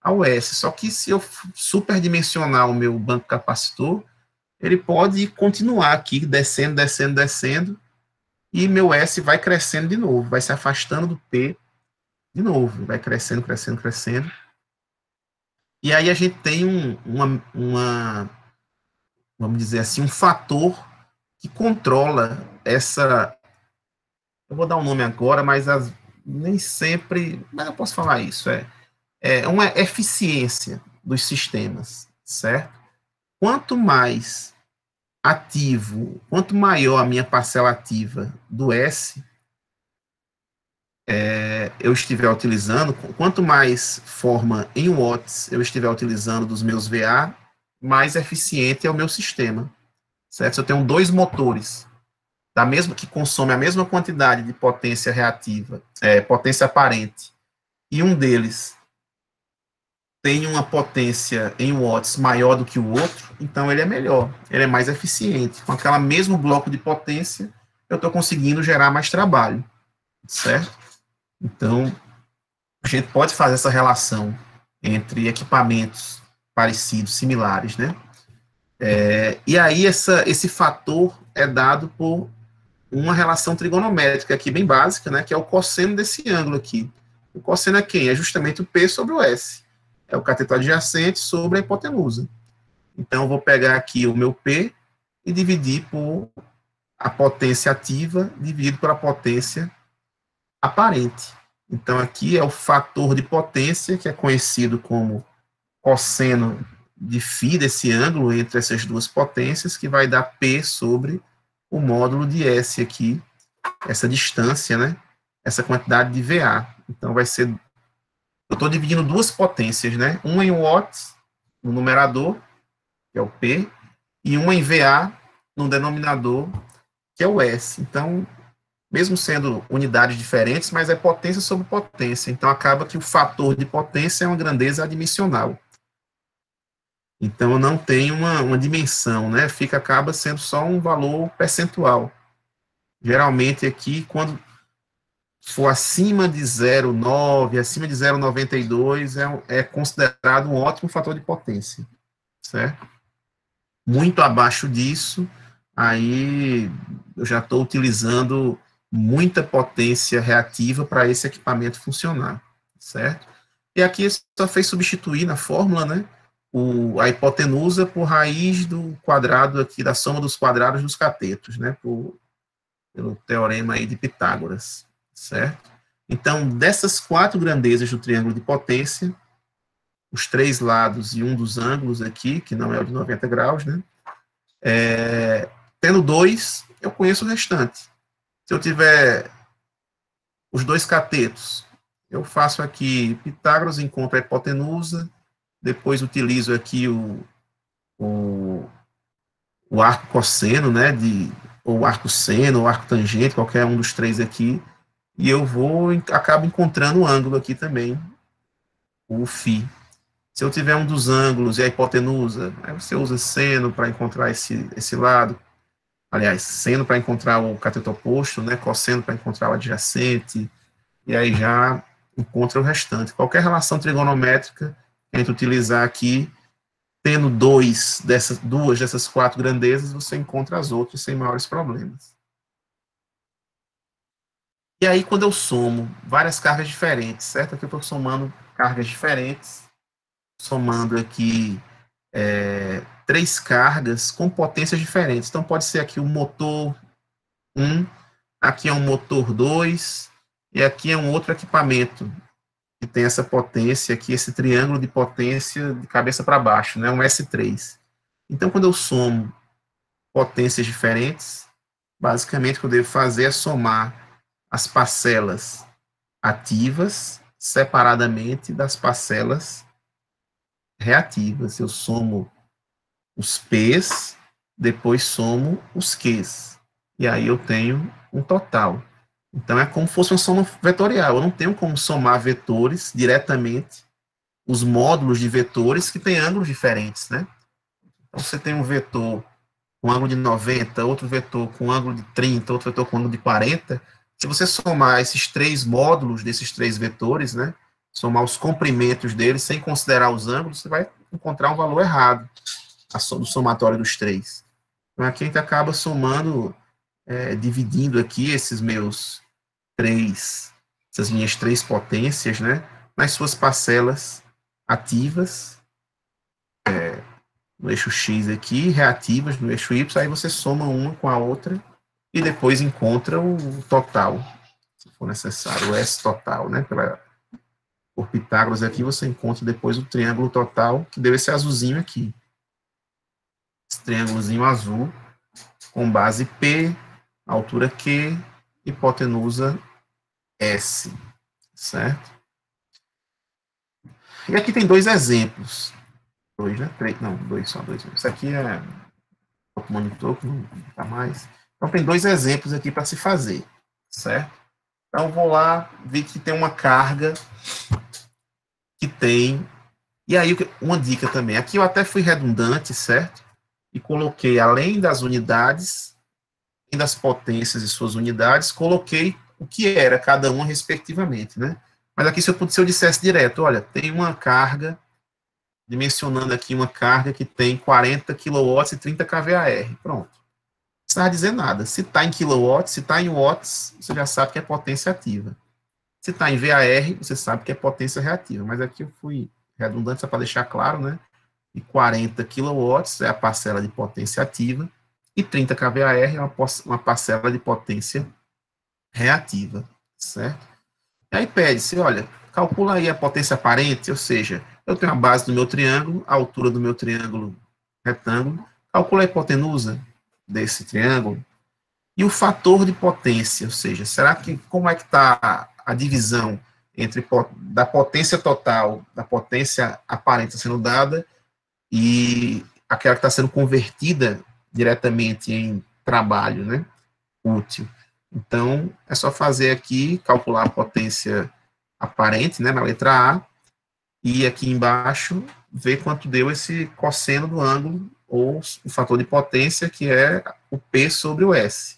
ao S. Só que se eu superdimensionar o meu banco capacitor, ele pode continuar aqui, descendo, e meu S vai crescendo de novo, vai se afastando do P de novo, vai crescendo. E aí a gente tem vamos dizer assim, um fator que controla essa, eu vou dar um nome agora, mas nem sempre, mas eu posso falar isso, é uma eficiência dos sistemas, certo? Quanto mais ativo, quanto maior a minha parcela ativa do S, eu estiver utilizando, quanto mais forma em watts eu estiver utilizando dos meus VA, mais eficiente é o meu sistema, certo? Se eu tenho 2 motores que consome a mesma quantidade de potência reativa, potência aparente, e um deles tem uma potência em watts maior do que o outro, então ele é melhor, ele é mais eficiente. Com aquele mesmo bloco de potência, eu estou conseguindo gerar mais trabalho, certo? Então, a gente pode fazer essa relação entre equipamentos parecidos, similares, né? E aí, esse fator é dado por uma relação trigonométrica aqui bem básica, né, que é o cosseno desse ângulo aqui. O cosseno é quem? É justamente o P sobre o S. É o cateto adjacente sobre a hipotenusa. Então, eu vou pegar aqui o meu P e dividir por a potência ativa dividido pela potência aparente. Então, aqui é o fator de potência, que é conhecido como cosseno de φ desse ângulo entre essas duas potências, que vai dar P sobre o módulo de S aqui, essa distância, né? Essa quantidade de VA. Então, vai ser... Eu estou dividindo duas potências, né? Uma em watts, no numerador, que é o P, e uma em VA, no denominador, que é o S. Então, mesmo sendo unidades diferentes, mas é potência sobre potência. Então, acaba que o fator de potência é uma grandeza adimensional. Então, eu não tenho uma dimensão, né? Acaba sendo só um valor percentual. Geralmente, aqui, quando for acima de 0,9, acima de 0,92, é considerado um ótimo fator de potência, certo? Muito abaixo disso, aí eu já estou utilizando muita potência reativa para esse equipamento funcionar, certo? E aqui só fez substituir na fórmula, né, a hipotenusa por raiz do quadrado aqui, da soma dos quadrados dos catetos, né, pelo teorema aí de Pitágoras, certo? Então, dessas quatro grandezas do triângulo de potência, os três lados e um dos ângulos aqui, que não é o de 90 graus, né, tendo dois, eu conheço o restante. Se eu tiver os dois catetos, eu faço aqui Pitágoras, encontro a hipotenusa, depois utilizo aqui o arco cosseno, né, ou arco seno, ou arco tangente, qualquer um dos três aqui, e eu acabo encontrando o ângulo aqui também, o φ. Se eu tiver um dos ângulos e a hipotenusa, aí você usa seno para encontrar esse lado, aliás, seno para encontrar o cateto oposto, né, cosseno para encontrar o adjacente, e aí já encontra o restante. Qualquer relação trigonométrica que a gente utilizar aqui, tendo duas dessas quatro grandezas, você encontra as outras sem maiores problemas. E aí, quando eu somo várias cargas diferentes, certo? Aqui eu estou somando cargas diferentes, somando aqui três cargas com potências diferentes. Então, pode ser aqui o motor 1, aqui é um motor 2, e aqui é um outro equipamento que tem essa potência aqui, esse triângulo de potência de cabeça para baixo, né, um S3. Então, quando eu somo potências diferentes, basicamente o que eu devo fazer é somar as parcelas ativas separadamente das parcelas reativas. Eu somo os P's, depois somo os Q's. E aí eu tenho um total. Então é como se fosse uma soma vetorial. Eu não tenho como somar vetores diretamente, os módulos de vetores que têm ângulos diferentes, né? Então você tem um vetor com ângulo de 90, outro vetor com ângulo de 30, outro vetor com ângulo de 40. Se você somar esses três módulos desses três vetores, né? Somar os comprimentos deles sem considerar os ângulos, você vai encontrar um valor errado do somatório dos três. Então aqui a gente acaba somando, dividindo aqui essas minhas três potências, né, nas suas parcelas ativas, no eixo X aqui, reativas no eixo Y, aí você soma uma com a outra e depois encontra o total, se for necessário, o S total, né, por Pitágoras aqui você encontra depois o triângulo total, que deve ser azulzinho aqui. Esse triângulozinho azul, com base P, altura Q, hipotenusa S, certo? E aqui tem dois exemplos. Dois, né? Três, não, dois, só dois. Isso aqui é o monitor, que não está mais. Então, tem dois exemplos aqui para se fazer, certo? Então, vou lá, vi que tem uma carga que tem... E aí, uma dica também. Aqui eu até fui redundante, certo? E coloquei, além das unidades, além das potências e suas unidades, coloquei o que era cada uma respectivamente, né? Mas aqui, se eu dissesse direto, olha, tem uma carga, dimensionando aqui uma carga que tem 40 kW e 30 kVAR. Pronto. Não precisa dizer nada. Se está em kilowatts, se está em watts, você já sabe que é potência ativa. Se está em VAR, você sabe que é potência reativa. Mas aqui eu fui redundante, só para deixar claro, né? E 40 kW é a parcela de potência ativa e 30 kVAR é uma parcela de potência reativa, certo? E aí pede-se, olha, calcula aí a potência aparente, ou seja, eu tenho a base do meu triângulo, a altura do meu triângulo retângulo, calcula a hipotenusa desse triângulo e o fator de potência, ou seja, será que, como é que está a divisão entre da potência total, da potência aparente sendo dada e aquela que está sendo convertida diretamente em trabalho, né, útil. Então, é só fazer aqui, calcular a potência aparente, né, na letra A, e aqui embaixo, ver quanto deu esse cosseno do ângulo, ou o fator de potência, que é o P sobre o S.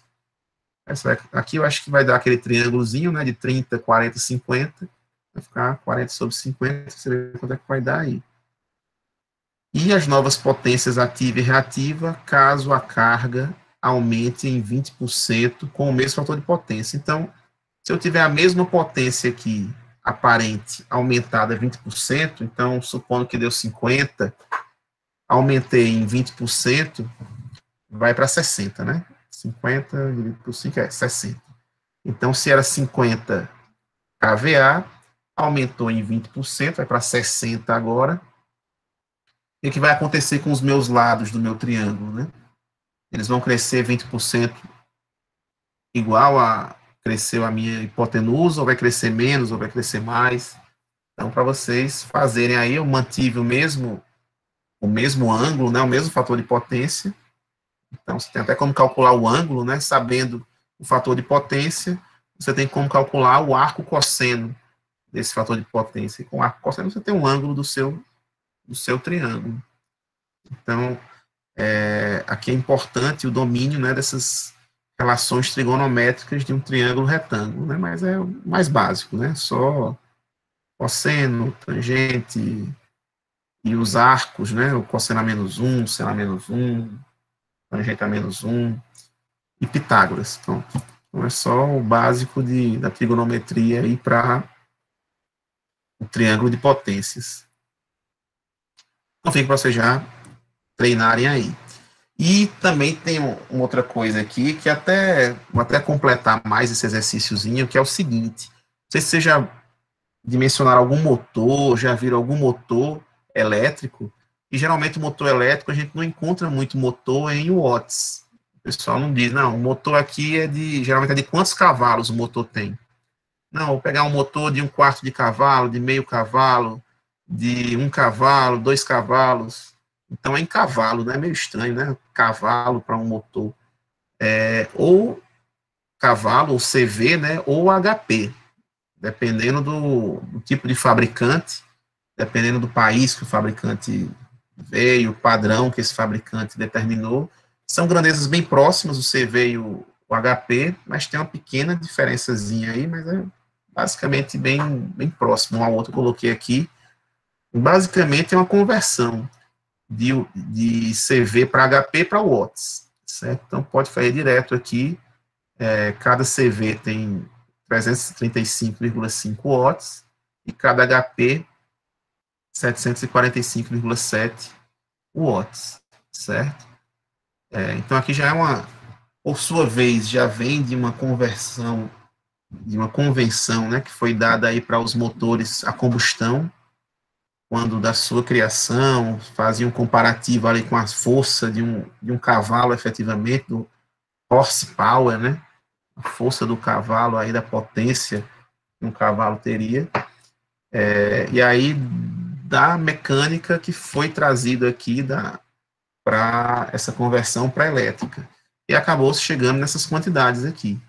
Aqui eu acho que vai dar aquele triângulozinho, né, de 30, 40, 50, vai ficar 40 sobre 50, você vê quanto é que vai dar aí. E as novas potências ativa e reativa, caso a carga aumente em 20% com o mesmo fator de potência. Então, se eu tiver a mesma potência aqui, aparente, aumentada 20%, então, supondo que deu 50, aumentei em 20%, vai para 60, né? 50 dividido por 5 é 60. Então, se era 50 kVA, aumentou em 20%, vai para 60 agora. E o que vai acontecer com os meus lados do meu triângulo, né? Eles vão crescer 20% igual a cresceu a minha hipotenusa, ou vai crescer menos, ou vai crescer mais. Então, para vocês fazerem aí, eu mantive o mesmo ângulo, né, o mesmo fator de potência. Então, você tem até como calcular o ângulo, né, sabendo o fator de potência, você tem como calcular o arco cosseno desse fator de potência. E com o arco cosseno você tem um ângulo do seu triângulo. Então, aqui é importante o domínio, né, dessas relações trigonométricas de um triângulo retângulo, né, mas é o mais básico, né, só cosseno, tangente e os arcos, né, o cosseno a menos 1, seno a menos 1, tangente a menos 1 e Pitágoras. Então é só o básico da trigonometria aí para o triângulo de potências. Então fica para vocês já treinarem aí. E também tem uma outra coisa aqui, que vou até completar mais esse exercíciozinho, que é o seguinte: não sei se vocês já dimensionaram algum motor, já viram algum motor elétrico, e geralmente o motor elétrico a gente não encontra muito motor em watts. O pessoal não diz, não, o motor aqui geralmente é de quantos cavalos o motor tem. Não, vou pegar um motor de 1/4 de cavalo, de meio cavalo, de 1 cavalo, 2 cavalos. Então é em cavalo, né? É meio estranho, né? Cavalo para um motor. Ou cavalo, ou CV, né? Ou HP, dependendo do tipo de fabricante, dependendo do país que o fabricante veio, o padrão que esse fabricante determinou. São grandezas bem próximas, o CV e o HP, mas tem uma pequena diferençazinha aí, mas é basicamente bem próximo um ao outro. Eu coloquei aqui. Basicamente é uma conversão de CV para HP para watts, certo? Então, pode fazer direto aqui, cada CV tem 335,5 watts, e cada HP, 745,7 watts, certo? Então, aqui já por sua vez, já vem de uma conversão, de uma convenção, né, que foi dada aí para os motores a combustão, quando da sua criação, fazia um comparativo ali com a força de um cavalo, efetivamente, do horsepower, né? A força do cavalo, aí da potência que um cavalo teria. E aí, da mecânica que foi trazido aqui para essa conversão para elétrica. e acabou chegando nessas quantidades aqui.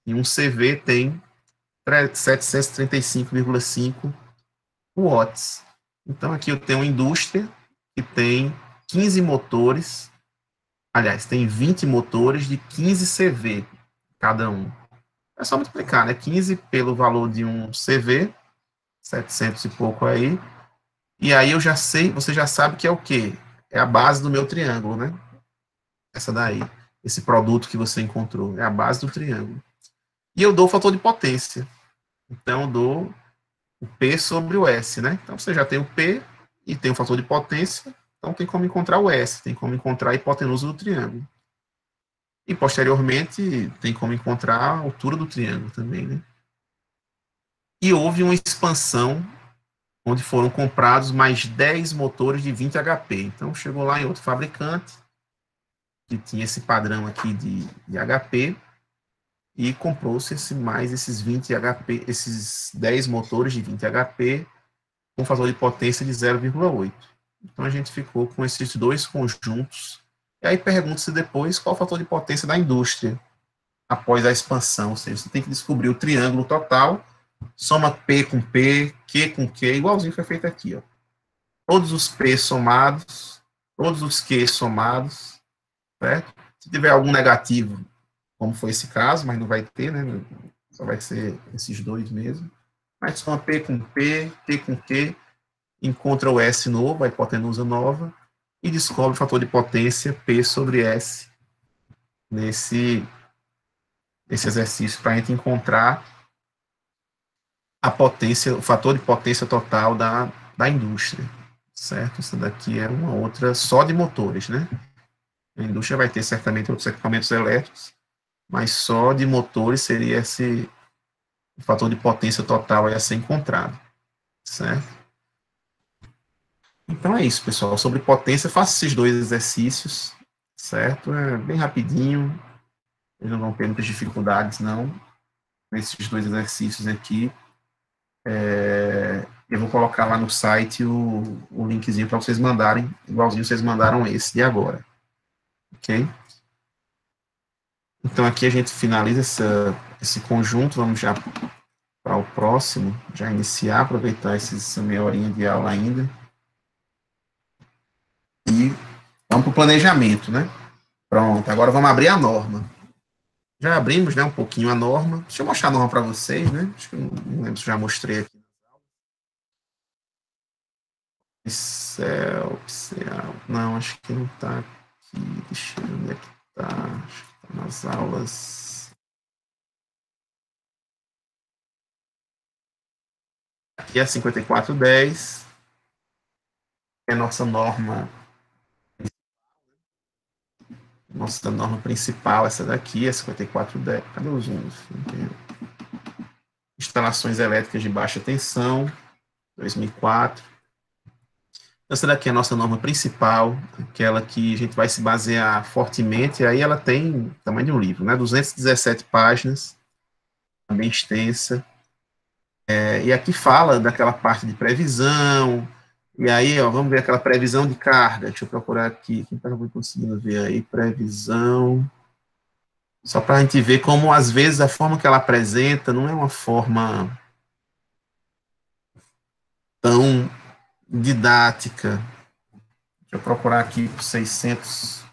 E um CV tem 735,5 watts. Então, aqui eu tenho uma indústria que tem 15 motores, aliás, tem 20 motores de 15 CV cada um. É só multiplicar, né? 15 pelo valor de um CV, 700 e pouco aí, e aí eu já sei, você já sabe que é o quê? É a base do meu triângulo, né? Essa daí, esse produto que você encontrou, é a base do triângulo. E eu dou o fator de potência. Então, eu dou o P sobre o S, né? Então, você já tem o P e tem o fator de potência, então tem como encontrar o S, tem como encontrar a hipotenusa do triângulo. E, posteriormente, tem como encontrar a altura do triângulo também, né? E houve uma expansão, onde foram comprados mais 10 motores de 20 HP. Então, chegou lá em outro fabricante, que tinha esse padrão aqui de HP, e comprou-se esses 20 HP, esses 10 motores de 20 HP, com fator de potência de 0,8. Então, a gente ficou com esses dois conjuntos. E aí pergunta-se depois qual o fator de potência da indústria após a expansão. Ou seja, você tem que descobrir o triângulo total, soma P com P, Q com Q, igualzinho foi feito aqui. Ó. Todos os P somados, todos os Q somados, certo? Se tiver algum negativo, como foi esse caso, mas não vai ter, né? Só vai ser esses dois mesmo. Mas soma P com P, Q com Q, encontra o S novo, a hipotenusa nova, e descobre o fator de potência P sobre S nesse exercício, para a gente encontrar a potência, o fator de potência total da indústria, certo? Isso daqui é uma outra só de motores, né? A indústria vai ter certamente outros equipamentos elétricos, mas só de motores seria esse o fator de potência total a ser encontrado, certo? Então é isso, pessoal. Sobre potência, faça esses dois exercícios, certo? É bem rapidinho, eles não vão ter muitas dificuldades, não, nesses dois exercícios aqui. Eu vou colocar lá no site o linkzinho para vocês mandarem, igualzinho vocês mandaram esse de agora. Ok? Então, aqui a gente finaliza esse conjunto. Vamos já para o próximo, já iniciar, aproveitar essa meia horinha de aula ainda. E vamos para o planejamento, né? Pronto, agora vamos abrir a norma. Já abrimos, né, um pouquinho a norma. Deixa eu mostrar a norma para vocês, né? Acho que eu não lembro se já mostrei aqui. Excel. Não, acho que não está aqui. Deixa eu ver onde é que está. Acho que está nas aulas. Aqui é 5410. É a nossa norma. Nossa norma principal, essa daqui, é 5410. Cadê os números? Instalações elétricas de baixa tensão, 2004. Essa daqui é a nossa norma principal, aquela que a gente vai se basear fortemente, aí ela tem tamanho de um livro, né? 217 páginas, bem extensa. E aqui fala daquela parte de previsão, e aí, ó, vamos ver aquela previsão de carga. Deixa eu procurar aqui, quem está conseguindo ver aí, previsão. Só para a gente ver como, às vezes, a forma que ela apresenta não é uma forma tão didática. Deixa eu procurar aqui por 600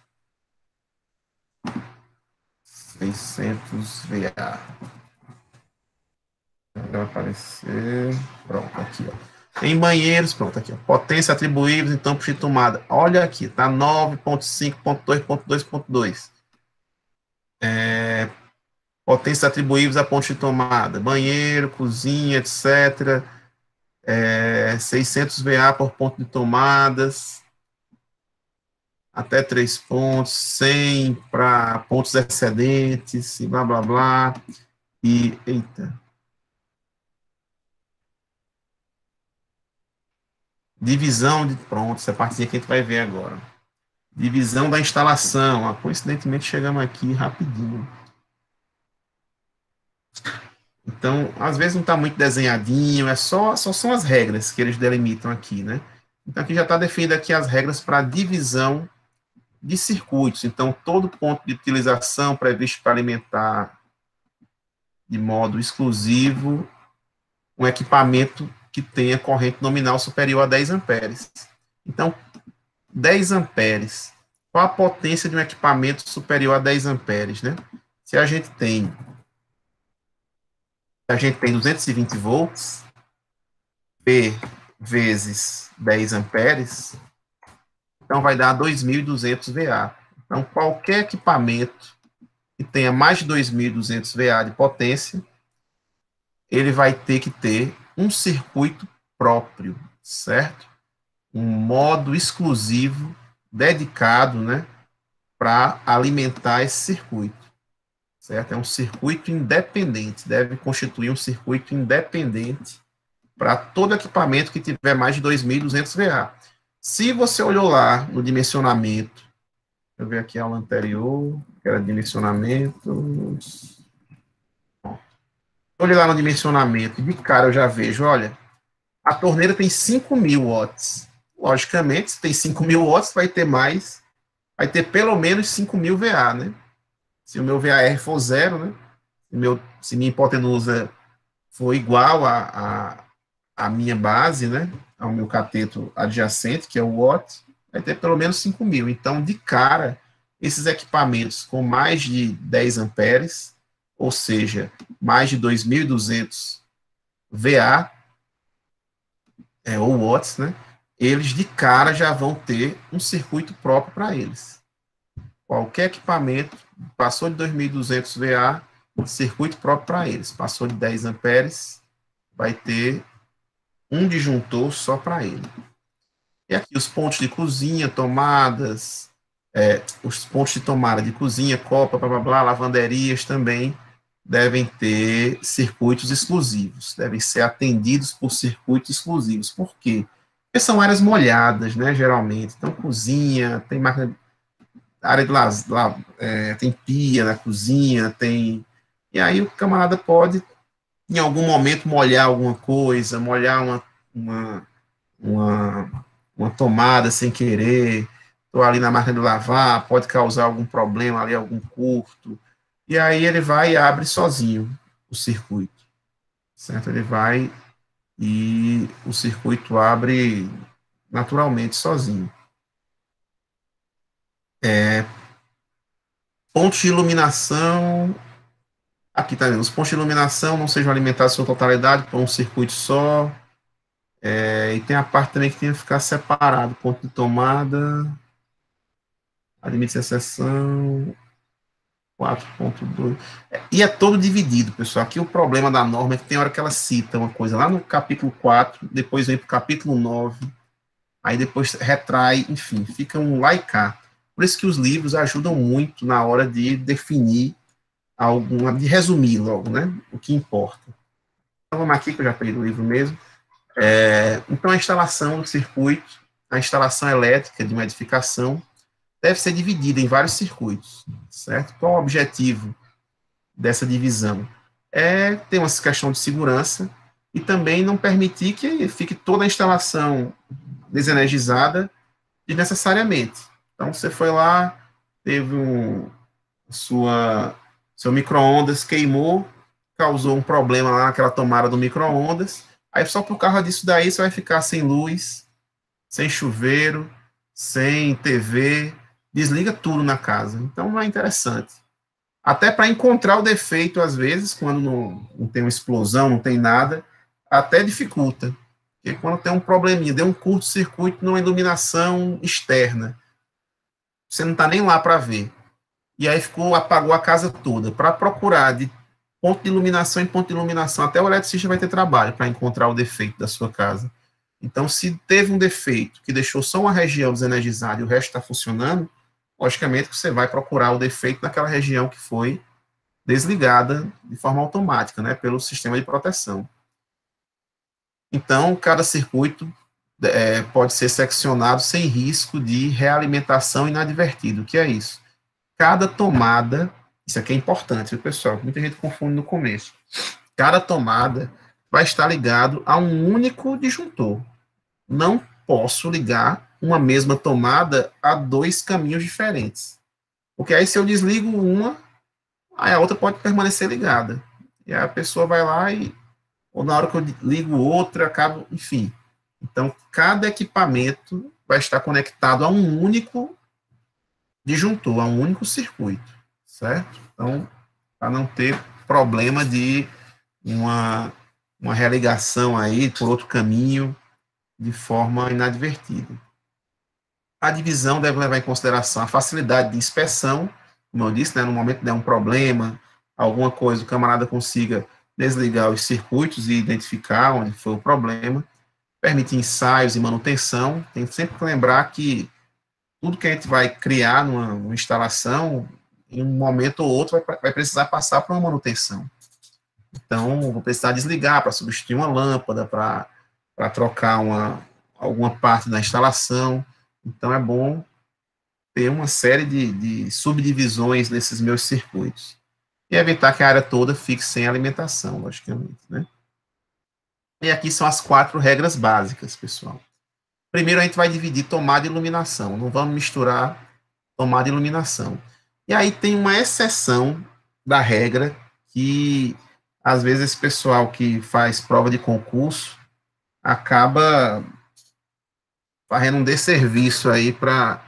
VA. Vai aparecer. Pronto, aqui, ó. Em banheiros, pronto, aqui, ó. Potência atribuível em tampos de tomada. Olha aqui, tá 9.5.2.2.2. Potências atribuíveis a pontos de tomada. Banheiro, cozinha, etc. 600 VA por ponto de tomadas. Até 3 pontos, 100 para pontos excedentes, e blá, blá, blá. E, eita. Divisão de, pronto, essa partezinha que a gente vai ver agora. Divisão da instalação. Coincidentemente, chegamos aqui rapidinho. Então, às vezes não está muito desenhadinho, só são as regras que eles delimitam aqui, né? Então, aqui já está definido aqui as regras para divisão de circuitos. Então, todo ponto de utilização previsto para alimentar de modo exclusivo um equipamento que tenha corrente nominal superior a 10 amperes. Então, 10 amperes. Qual a potência de um equipamento superior a 10 amperes, né? Se a gente tem 220 volts, P vezes 10 amperes, então vai dar 2.200 VA. Então, qualquer equipamento que tenha mais de 2.200 VA de potência, ele vai ter que ter um circuito próprio, certo? Um modo exclusivo, dedicado, né, para alimentar esse circuito, certo? É um circuito independente, deve constituir um circuito independente para todo equipamento que tiver mais de 2.200 VA. Se você olhou lá no dimensionamento, deixa eu ver aqui a aula anterior, que era dimensionamento. Olhei lá no dimensionamento, de cara eu já vejo, olha, a torneira tem 5.000 watts. Logicamente, se tem 5.000 watts, vai ter pelo menos 5.000 VA, né? Se o meu VAR for zero, né? Se minha hipotenusa for igual a minha base, né? Ao meu cateto adjacente, que é o watt, vai ter pelo menos 5.000. Então, de cara, esses equipamentos com mais de 10 amperes, ou seja, mais de 2.200 VA, ou watts, né? Eles de cara já vão ter um circuito próprio para eles. Qualquer equipamento passou de 2.200 VA, circuito próprio para eles. Passou de 10 amperes, vai ter um disjuntor só para ele. E aqui os pontos de cozinha, tomadas, os pontos de tomada de cozinha, copa, blá, blá, blá, lavanderias também devem ter circuitos exclusivos, devem ser atendidos por circuitos exclusivos. Por quê? Porque são áreas molhadas, né, geralmente. Então, cozinha, tem máquina, área de tem pia na cozinha, tem... E aí o camarada pode, em algum momento, molhar alguma coisa, molhar uma tomada sem querer, ou ali na máquina de lavar, pode causar algum problema ali, algum curto. E aí ele vai e abre sozinho o circuito, certo? Ele vai e o circuito abre naturalmente sozinho. Pontos de iluminação, aqui está vendo, os pontos de iluminação não sejam alimentados em sua totalidade por um circuito só, e tem a parte também que tem que ficar separado, ponto de tomada, limite de exceção, 4.2. E é todo dividido, pessoal. Aqui o problema da norma é que tem hora que ela cita uma coisa lá no capítulo 4, depois vem para o capítulo 9, aí depois retrai, enfim, fica um lá e cá. Por isso que os livros ajudam muito na hora de definir de resumir logo, né, o que importa. Então vamos aqui, que eu já peguei do livro mesmo. Então a instalação do circuito, a instalação elétrica de uma edificação, deve ser dividida em vários circuitos, certo? Qual o objetivo dessa divisão? É ter uma questão de segurança e também não permitir que fique toda a instalação desenergizada desnecessariamente. Então, você foi lá, teve seu micro-ondas queimou, causou um problema lá naquela tomada do micro-ondas, aí só por causa disso daí você vai ficar sem luz, sem chuveiro, sem TV, desliga tudo na casa. Então, não é interessante. Até para encontrar o defeito, às vezes, quando não tem uma explosão, não tem nada, até dificulta. Porque quando tem um probleminha, deu um curto-circuito numa iluminação externa, você não está nem lá para ver. E aí apagou a casa toda. Para procurar de ponto de iluminação em ponto de iluminação, até o eletricista vai ter trabalho para encontrar o defeito da sua casa. Então, se teve um defeito que deixou só uma região desenergizada e o resto está funcionando, logicamente que você vai procurar o defeito naquela região que foi desligada de forma automática, né, pelo sistema de proteção. Então, cada circuito pode ser seccionado sem risco de realimentação inadvertida. O que é isso? Cada tomada, isso aqui é importante, viu, pessoal? Muita gente confunde no começo. Cada tomada vai estar ligado a um único disjuntor. Não posso ligar uma mesma tomada a dois caminhos diferentes. Porque aí, se eu desligo uma, aí a outra pode permanecer ligada. E aí a pessoa vai lá ou na hora que eu ligo outra, acaba, enfim. Então, cada equipamento vai estar conectado a um único disjuntor, a um único circuito, certo? Então, para não ter problema de uma religação aí por outro caminho de forma inadvertida. A divisão deve levar em consideração a facilidade de inspeção, como eu disse, né, no momento que der um problema, alguma coisa, o camarada consiga desligar os circuitos e identificar onde foi o problema, permite ensaios e manutenção. Tem sempre que lembrar que tudo que a gente vai criar numa instalação, em um momento ou outro, vai precisar passar por uma manutenção. Então, vou precisar desligar para substituir uma lâmpada, para trocar alguma parte da instalação. Então, é bom ter uma série de subdivisões nesses meus circuitos. E evitar que a área toda fique sem alimentação, logicamente, né? E aqui são as 4 regras básicas, pessoal. Primeiro, a gente vai dividir tomada e iluminação. Não vamos misturar tomada e iluminação. E aí tem uma exceção da regra que, às vezes, esse pessoal que faz prova de concurso acaba fazendo um desserviço aí para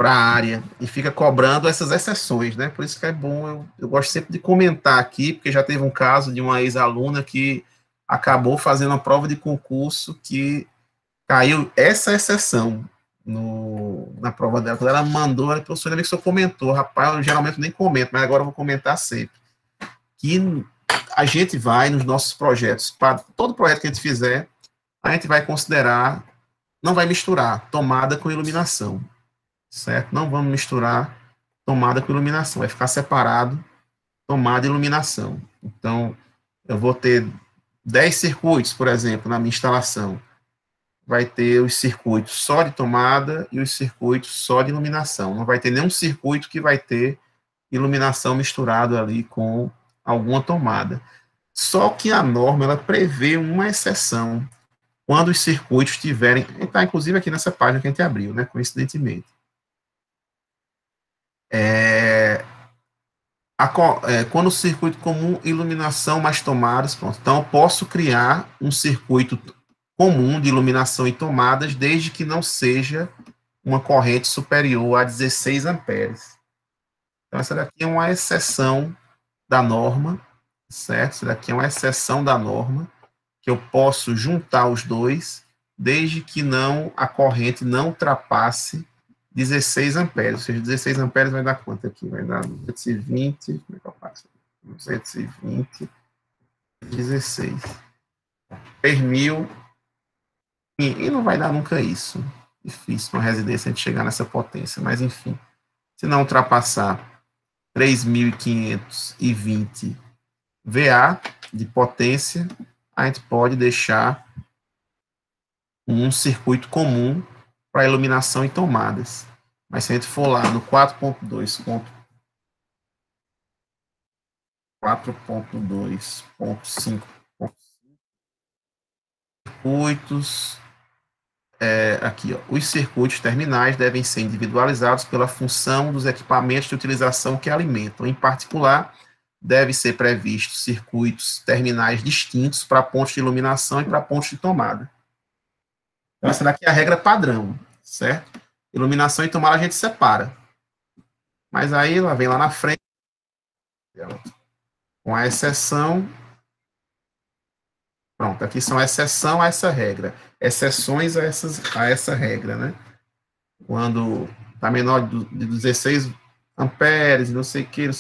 a área e fica cobrando essas exceções, né? Por isso que é bom, eu gosto sempre de comentar aqui, porque já teve um caso de uma ex-aluna que acabou fazendo uma prova de concurso que caiu essa exceção na prova dela. Quando ela mandou, ela professor, ainda bem que o senhor comentou, rapaz, eu geralmente nem comento, mas agora eu vou comentar sempre. Que a gente vai, nos nossos projetos, para todo projeto que a gente fizer, a gente vai considerar, não vai misturar tomada com iluminação, certo? Não vamos misturar tomada com iluminação, vai ficar separado tomada e iluminação. Então, eu vou ter 10 circuitos, por exemplo, na minha instalação. Vai ter os circuitos só de tomada e os circuitos só de iluminação. Não vai ter nenhum circuito que vai ter iluminação misturado ali com alguma tomada. Só que a norma, ela prevê uma exceção quando os circuitos tiverem, está inclusive aqui nessa página que a gente abriu, né, coincidentemente. Quando o circuito comum, iluminação mais tomadas, pronto. Então, eu posso criar um circuito comum de iluminação e tomadas, desde que não seja uma corrente superior a 16 amperes. Então, essa daqui é uma exceção da norma, certo? Essa daqui é uma exceção da norma, que eu posso juntar os dois, desde que a corrente não ultrapasse 16 amperes. Ou seja, 16 amperes vai dar quanto aqui? Vai dar 220, como é que eu faço? 220, 16. Per mil. E não vai dar nunca isso. Difícil uma residência a gente chegar nessa potência, mas enfim. Se não ultrapassar 3.520 VA de potência, a gente pode deixar um circuito comum para iluminação e tomadas. Mas se a gente for lá no 4.2.5 circuitos, aqui, ó, os circuitos terminais devem ser individualizados pela função dos equipamentos de utilização que alimentam. Em particular, deve ser previsto circuitos terminais distintos para pontos de iluminação e para pontos de tomada. Então, essa daqui é a regra padrão, certo? Iluminação e tomada a gente separa. Mas aí ela vem lá na frente, com a exceção. Pronto, aqui são exceção a essa regra. Exceções a essa regra, né? Quando está menor de 16 amperes, não sei o que,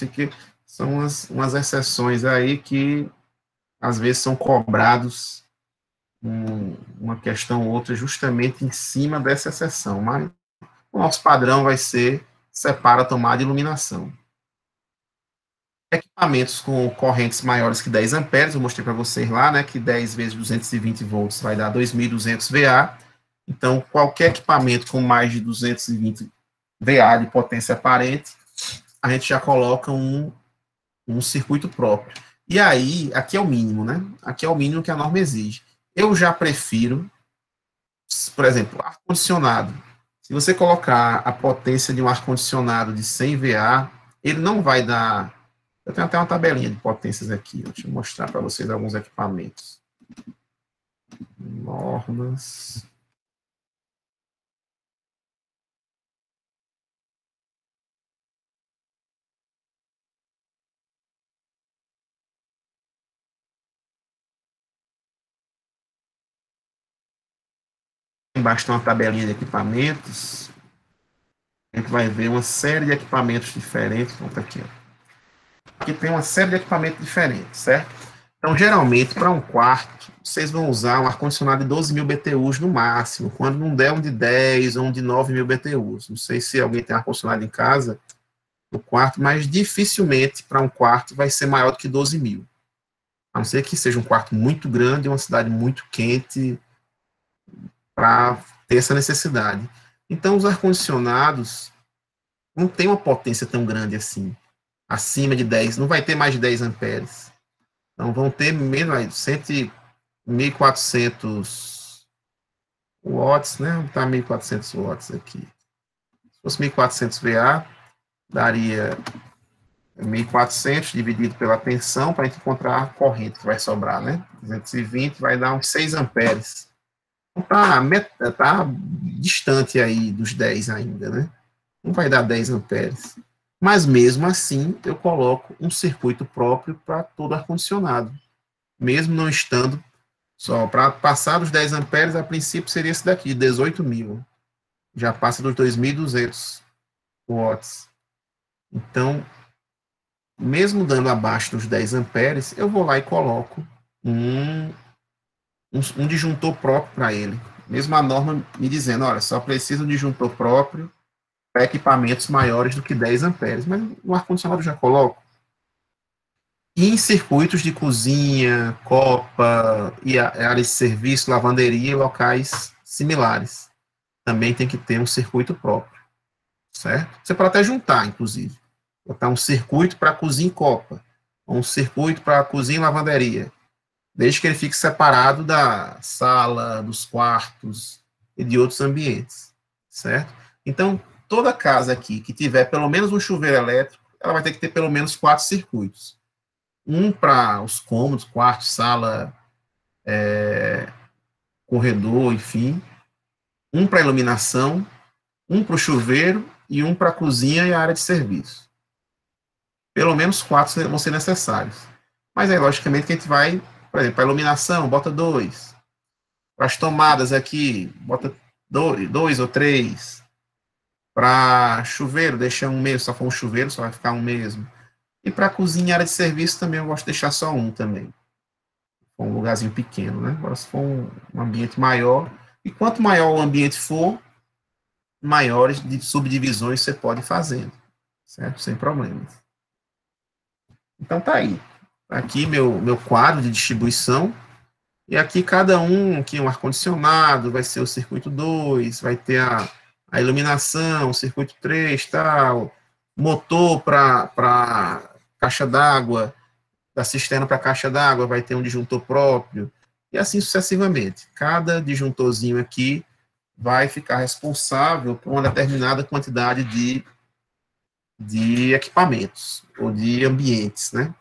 são umas exceções aí que às vezes são cobrados uma questão ou outra justamente em cima dessa exceção, mas o nosso padrão vai ser separa tomada e iluminação. Equipamentos com correntes maiores que 10 amperes, eu mostrei para vocês lá, né, que 10 vezes 220 volts vai dar 2.200 VA, então qualquer equipamento com mais de 220 VA de potência aparente, a gente já coloca um circuito próprio. E aí, aqui é o mínimo, né? Aqui é o mínimo que a norma exige. Eu já prefiro Por exemplo, ar-condicionado. Se você colocar a potência de um ar-condicionado de 100 VA, ele não vai dar. Eu tenho até uma tabelinha de potências aqui. Deixa eu mostrar para vocês alguns equipamentos. Normas. Embaixo tem uma tabelinha de equipamentos. A gente vai ver uma série de equipamentos diferentes. Vamos aqui, ó. Aqui tem uma série de equipamentos diferentes, certo? Então, geralmente, para um quarto, vocês vão usar um ar-condicionado de 12.000 BTUs no máximo, quando não der um de 10 ou um de 9.000 BTUs. Não sei se alguém tem ar-condicionado em casa, no quarto, mas dificilmente para um quarto vai ser maior do que 12.000. A não ser que seja um quarto muito grande, uma cidade muito quente, para ter essa necessidade. Então, os ar-condicionados não têm uma potência tão grande assim. Acima de 10, não vai ter mais de 10 amperes. Então, vão ter menos, 1.400 watts, né? Vamos botar 1.400 watts aqui. Se fosse 1.400 VA, daria 1.400 dividido pela tensão para a gente encontrar a corrente que vai sobrar, né? 220 vai dar uns 6 amperes. Então, tá distante aí dos 10 ainda, né? Não vai dar 10 amperes. Mas mesmo assim, eu coloco um circuito próprio para todo ar-condicionado. Mesmo não estando só para passar dos 10 amperes, a princípio seria esse daqui, 18.000. Já passa dos 2.200 watts. Então, mesmo dando abaixo dos 10 amperes, eu vou lá e coloco um disjuntor próprio para ele. Mesmo a norma me dizendo, olha, só precisa de disjuntor próprio para equipamentos maiores do que 10 amperes. Mas no ar-condicionado eu já coloco. E em circuitos de cozinha, copa, e áreas de serviço, lavanderia e locais similares. Também tem que ter um circuito próprio, certo? Você pode até juntar, inclusive. Botar um circuito para cozinha e copa, ou um circuito para cozinha e lavanderia, desde que ele fique separado da sala, dos quartos e de outros ambientes, certo? Então, toda casa aqui que tiver pelo menos um chuveiro elétrico, ela vai ter que ter pelo menos 4 circuitos. Um para os cômodos, quarto, sala, corredor, enfim. Um para iluminação, um para o chuveiro e um para a cozinha e a área de serviço. Pelo menos 4 vão ser necessários. Mas aí, logicamente, que a gente vai, por exemplo, para a iluminação, bota 2. Para as tomadas aqui, bota 2 ou 3. Para chuveiro, deixa um mesmo, só for um chuveiro, só vai ficar um mesmo. E para a cozinha e área de serviço também eu gosto de deixar só um também. Um lugarzinho pequeno, né? Agora, se for um ambiente maior, e quanto maior o ambiente for, maiores subdivisões você pode fazer, certo? Sem problemas. Então tá aí. Aqui meu quadro de distribuição. E aqui cada um, aqui um ar-condicionado, vai ser o circuito 2, vai ter a iluminação, o circuito 3, tal, motor para caixa d'água, da cisterna para a caixa d'água, vai ter um disjuntor próprio, e assim sucessivamente. Cada disjuntorzinho aqui vai ficar responsável por uma determinada quantidade de equipamentos, ou de ambientes, né?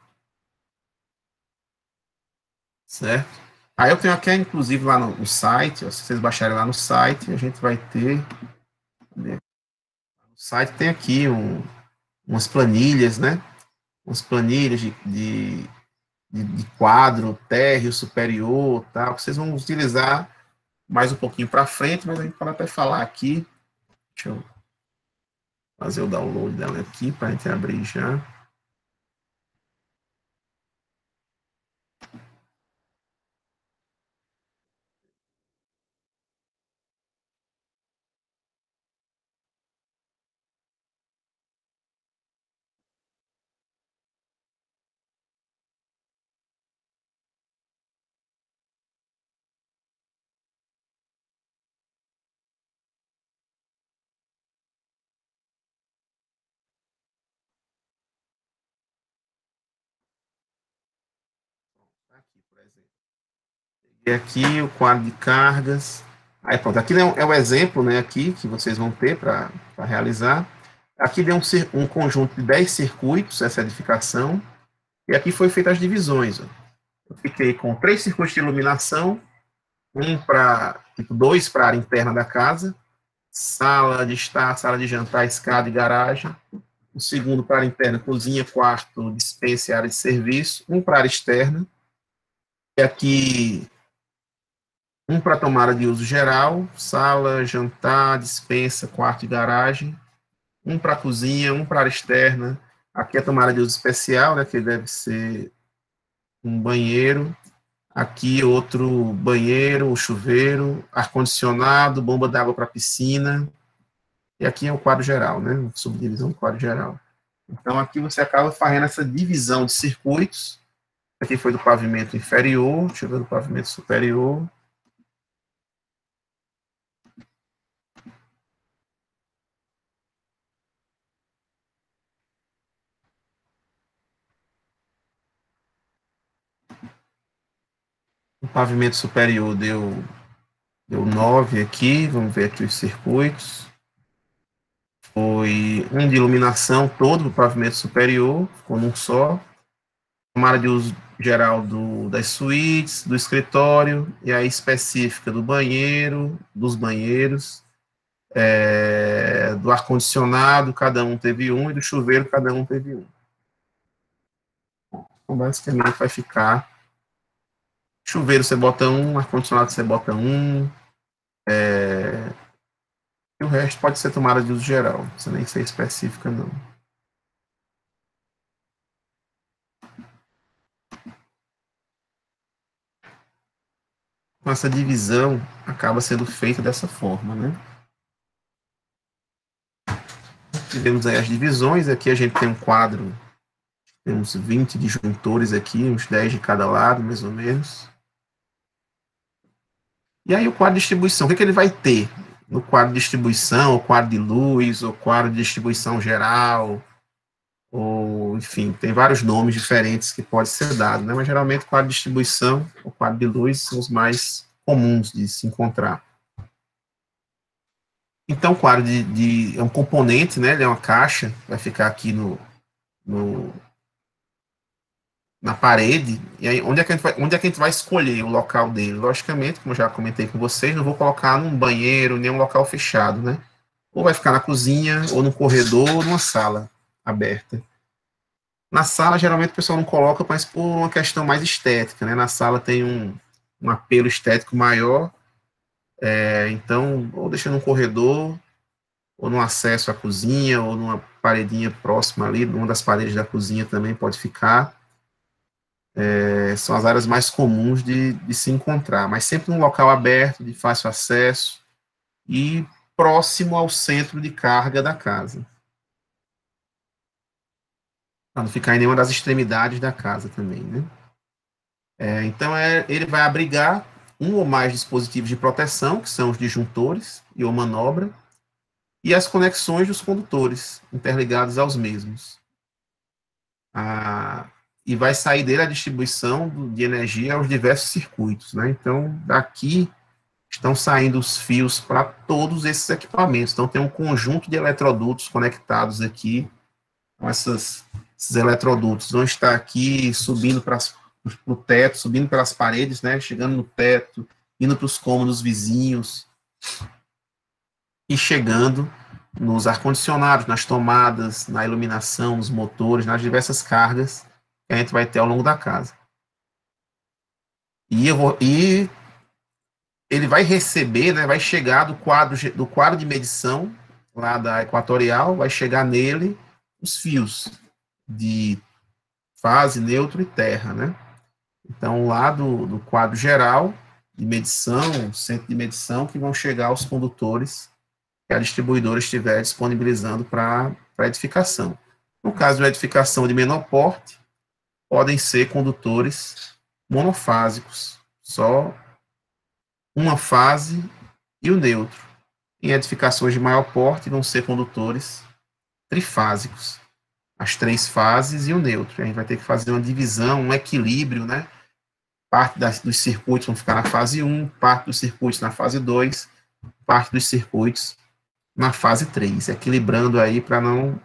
Certo? Aí eu tenho aqui, inclusive, lá no site, ó, se vocês baixarem lá no site, a gente vai ter. No site tem aqui umas planilhas, né? Umas planilhas de quadro, térreo, superior, tal, que vocês vão utilizar mais um pouquinho para frente, mas a gente pode até falar aqui. Deixa eu fazer o download dela aqui para a gente abrir já. Aqui, por exemplo. E aqui o quadro de cargas. Aí pronto, aqui é o exemplo, né, aqui, que vocês vão ter para realizar. Aqui deu um conjunto de 10 circuitos, essa edificação, e aqui foi feita as divisões. Ó. Eu fiquei com 3 circuitos de iluminação, tipo, 2 para a área interna da casa, sala de estar, sala de jantar, escada e garagem. O segundo para a área interna, cozinha, quarto, despensa e área de serviço. Um para a área externa. E aqui, um para tomada de uso geral, sala, jantar, despensa, quarto e garagem. Um para a cozinha, um para a área externa. Aqui a tomada de uso especial, né, que deve ser um banheiro. Aqui outro banheiro, chuveiro, ar-condicionado, bomba d'água para piscina. E aqui é o quadro geral, né? Subdivisão do quadro geral. Então, aqui você acaba fazendo essa divisão de circuitos. Aqui foi do pavimento inferior, deixa eu ver do pavimento superior. O pavimento superior deu 9 aqui, vamos ver aqui os circuitos. Foi um de iluminação todo do pavimento superior, ficou num só. Tomada de uso geral das suítes, do escritório, e aí específica do banheiro, dos banheiros, do ar-condicionado, cada um teve um, e do chuveiro, cada um teve um. Então, basicamente, vai ficar chuveiro você bota um, ar-condicionado você bota um, e o resto pode ser tomada de uso geral, não precisa nem ser específica, não. Então, essa divisão acaba sendo feita dessa forma, né? Tivemos aí as divisões, aqui a gente tem um quadro, temos 20 disjuntores aqui, uns 10 de cada lado, mais ou menos. E aí o quadro de distribuição, o que ele vai ter? No quadro de distribuição, o quadro de luz, o quadro de distribuição geral, ou, enfim, tem vários nomes diferentes que pode ser dado, né? Mas geralmente o quadro de distribuição, o quadro de luz são os mais comuns de se encontrar. Então, o quadro é um componente, né? Ele é uma caixa, vai ficar aqui na parede, e aí onde é que a gente vai escolher o local dele? Logicamente, como eu já comentei com vocês, não vou colocar num banheiro, nem um local fechado, né? Ou vai ficar na cozinha, ou no corredor, ou numa sala aberta. Na sala, geralmente, o pessoal não coloca, mas por uma questão mais estética, né? Na sala tem um apelo estético maior, então, ou deixa num corredor, ou no acesso à cozinha, ou numa paredinha próxima ali, numa das paredes da cozinha também pode ficar. São as áreas mais comuns de se encontrar, mas sempre num local aberto, de fácil acesso e próximo ao centro de carga da casa. Para não ficar em nenhuma das extremidades da casa também, né? Então, ele vai abrigar um ou mais dispositivos de proteção, que são os disjuntores e ou manobra, e as conexões dos condutores, interligados aos mesmos. E vai sair dele a distribuição de energia aos diversos circuitos, né? Então, daqui estão saindo os fios para todos esses equipamentos. Então, tem um conjunto de eletrodutos conectados aqui. Então, esses eletrodutos vão estar aqui subindo para o teto, subindo pelas paredes, né? Chegando no teto, indo para os cômodos vizinhos e chegando nos ar-condicionados, nas tomadas, na iluminação, nos motores, nas diversas cargas que a gente vai ter ao longo da casa. E ele vai receber, né, vai chegar do quadro de medição lá da Equatorial, vai chegar nele os fios de fase, neutro e terra, né? Então, lá do quadro geral de medição, centro de medição, que vão chegar aos condutores que a distribuidora estiver disponibilizando para edificação. No caso de edificação de menor porte, podem ser condutores monofásicos, só uma fase e o neutro. Em edificações de maior porte, vão ser condutores trifásicos, as 3 fases e o neutro. A gente vai ter que fazer uma divisão, um equilíbrio, né? Parte dos circuitos vão ficar na fase 1, parte dos circuitos na fase 2, parte dos circuitos na fase 3, equilibrando aí para não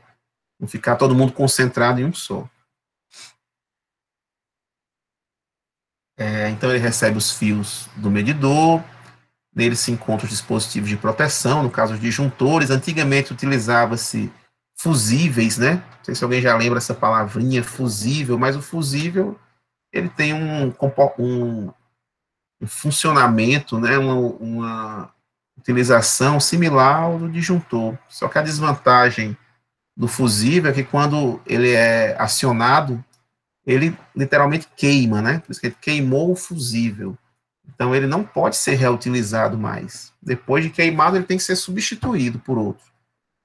ficar todo mundo concentrado em um só. Então, ele recebe os fios do medidor, nele se encontram os dispositivos de proteção, no caso, os disjuntores. Antigamente, utilizava-se fusíveis, né? Não sei se alguém já lembra essa palavrinha, fusível, mas o fusível, ele tem um funcionamento, né? Uma utilização similar ao do disjuntor. Só que a desvantagem do fusível é que quando ele é acionado, ele literalmente queima, né? Por isso que ele queimou o fusível. Então, ele não pode ser reutilizado mais. Depois de queimado, ele tem que ser substituído por outro.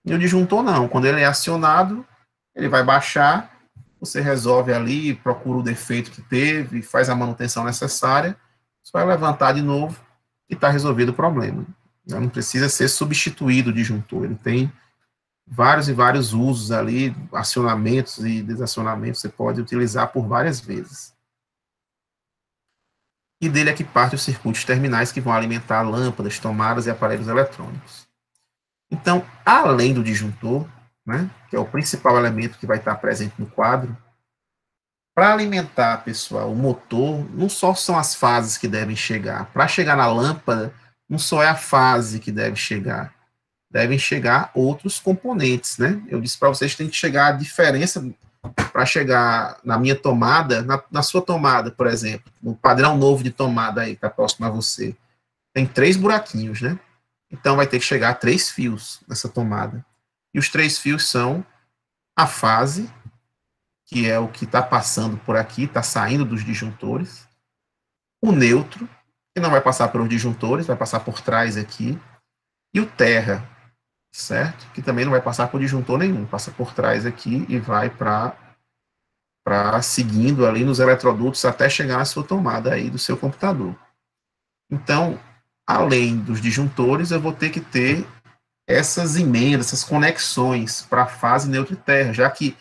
E o disjuntor não. Quando ele é acionado, ele vai baixar, você resolve ali, procura o defeito que teve, faz a manutenção necessária, só vai levantar de novo e está resolvido o problema. Não precisa ser substituído o disjuntor. Ele tem vários e vários usos ali, acionamentos e desacionamentos, você pode utilizar por várias vezes. E dele é que parte os circuitos terminais que vão alimentar lâmpadas, tomadas e aparelhos eletrônicos. Então, além do disjuntor, né, que é o principal elemento que vai estar presente no quadro, para alimentar, pessoal, o motor, não só são as fases que devem chegar. Para chegar na lâmpada, não só é a fase que deve chegar. Devem chegar outros componentes, né? Eu disse para vocês que tem que chegar a diferença para chegar na minha tomada, na sua tomada, por exemplo, no padrão novo de tomada aí, que está próximo a você. Tem 3 buraquinhos, né? Então, vai ter que chegar a 3 fios nessa tomada. E os 3 fios são a fase, que é o que está passando por aqui, está saindo dos disjuntores. O neutro, que não vai passar pelos disjuntores, vai passar por trás aqui. E o terra, certo? Que também não vai passar por disjuntor nenhum, passa por trás aqui e vai para seguindo ali nos eletrodutos até chegar na sua tomada aí do seu computador. Então, além dos disjuntores, eu vou ter que ter essas emendas, essas conexões para a fase neutro e terra, já que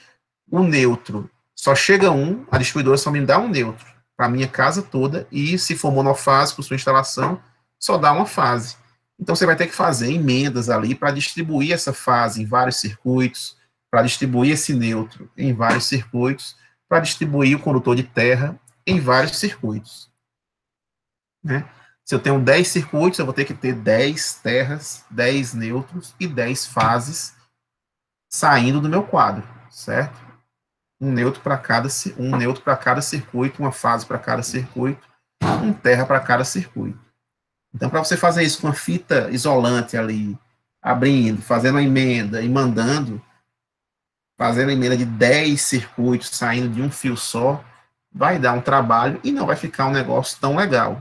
o neutro só chega um, a distribuidora só me dá um neutro para a minha casa toda, e se for monofásico, sua instalação, só dá uma fase. Então, você vai ter que fazer emendas ali para distribuir essa fase em vários circuitos, para distribuir esse neutro em vários circuitos, para distribuir o condutor de terra em vários circuitos. Né? Se eu tenho 10 circuitos, eu vou ter que ter 10 terras, 10 neutros e 10 fases saindo do meu quadro, certo? Um neutro para cada circuito, uma fase para cada circuito, um terra para cada circuito. Então, para você fazer isso com a fita isolante ali, abrindo, fazendo a emenda e mandando, fazendo a emenda de 10 circuitos saindo de um fio só, vai dar um trabalho e não vai ficar um negócio tão legal.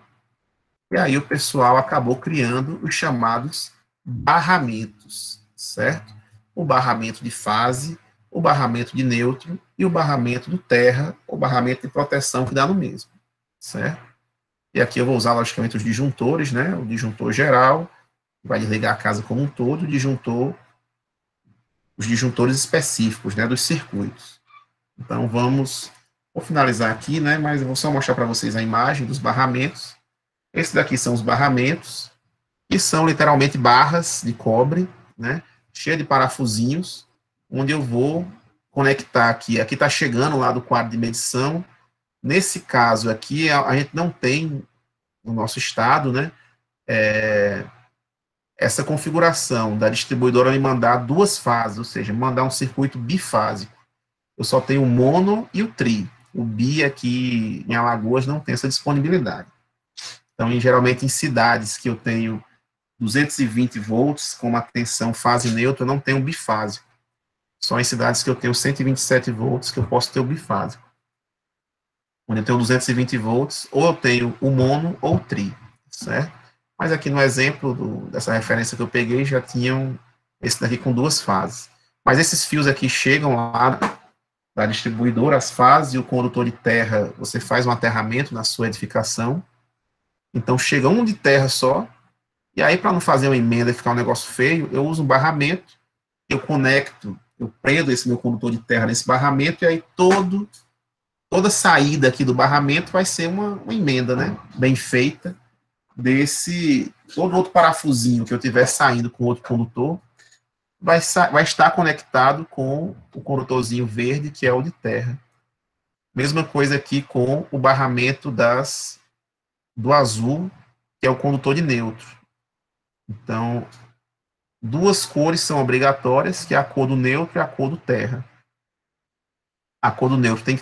E aí o pessoal acabou criando os chamados barramentos, certo? O barramento de fase, o barramento de neutro e o barramento do terra, o barramento de proteção que dá no mesmo, certo? E aqui eu vou usar, logicamente, os disjuntores, né? O disjuntor geral, que vai desligar a casa como um todo, os disjuntores específicos, né, dos circuitos. Então, vou finalizar aqui, né, mas eu vou só mostrar para vocês a imagem dos barramentos. Esses daqui são os barramentos, que são literalmente barras de cobre, né, cheia de parafusinhos, onde eu vou conectar aqui. Aqui está chegando lá do quadro de medição. Nesse caso aqui, a gente não tem, no nosso estado, né, essa configuração da distribuidora me mandar 2 fases, ou seja, me mandar um circuito bifásico. Eu só tenho o mono e o tri. O bi aqui em Alagoas não tem essa disponibilidade. Então, geralmente em cidades que eu tenho 220 volts, com uma tensão fase neutra, eu não tenho bifásico. Só em cidades que eu tenho 127 volts que eu posso ter o bifásico. Quando eu tenho 220 volts, ou eu tenho o mono ou o tri, certo? Mas aqui no exemplo dessa referência que eu peguei, já tinham esse daqui com 2 fases. Mas esses fios aqui chegam lá da distribuidora, as fases, e o condutor de terra, você faz um aterramento na sua edificação. Então, chega um de terra só, e aí, para não fazer uma emenda e ficar um negócio feio, eu uso um barramento, eu prendo esse meu condutor de terra nesse barramento, e aí toda saída aqui do barramento vai ser uma emenda, né? Bem feita, todo outro parafusinho que eu tiver saindo com outro condutor, vai estar conectado com o condutorzinho verde, que é o de terra. Mesma coisa aqui com o barramento do azul, que é o condutor de neutro. Então, duas cores são obrigatórias, que é a cor do neutro e a cor do terra. A cor do neutro tem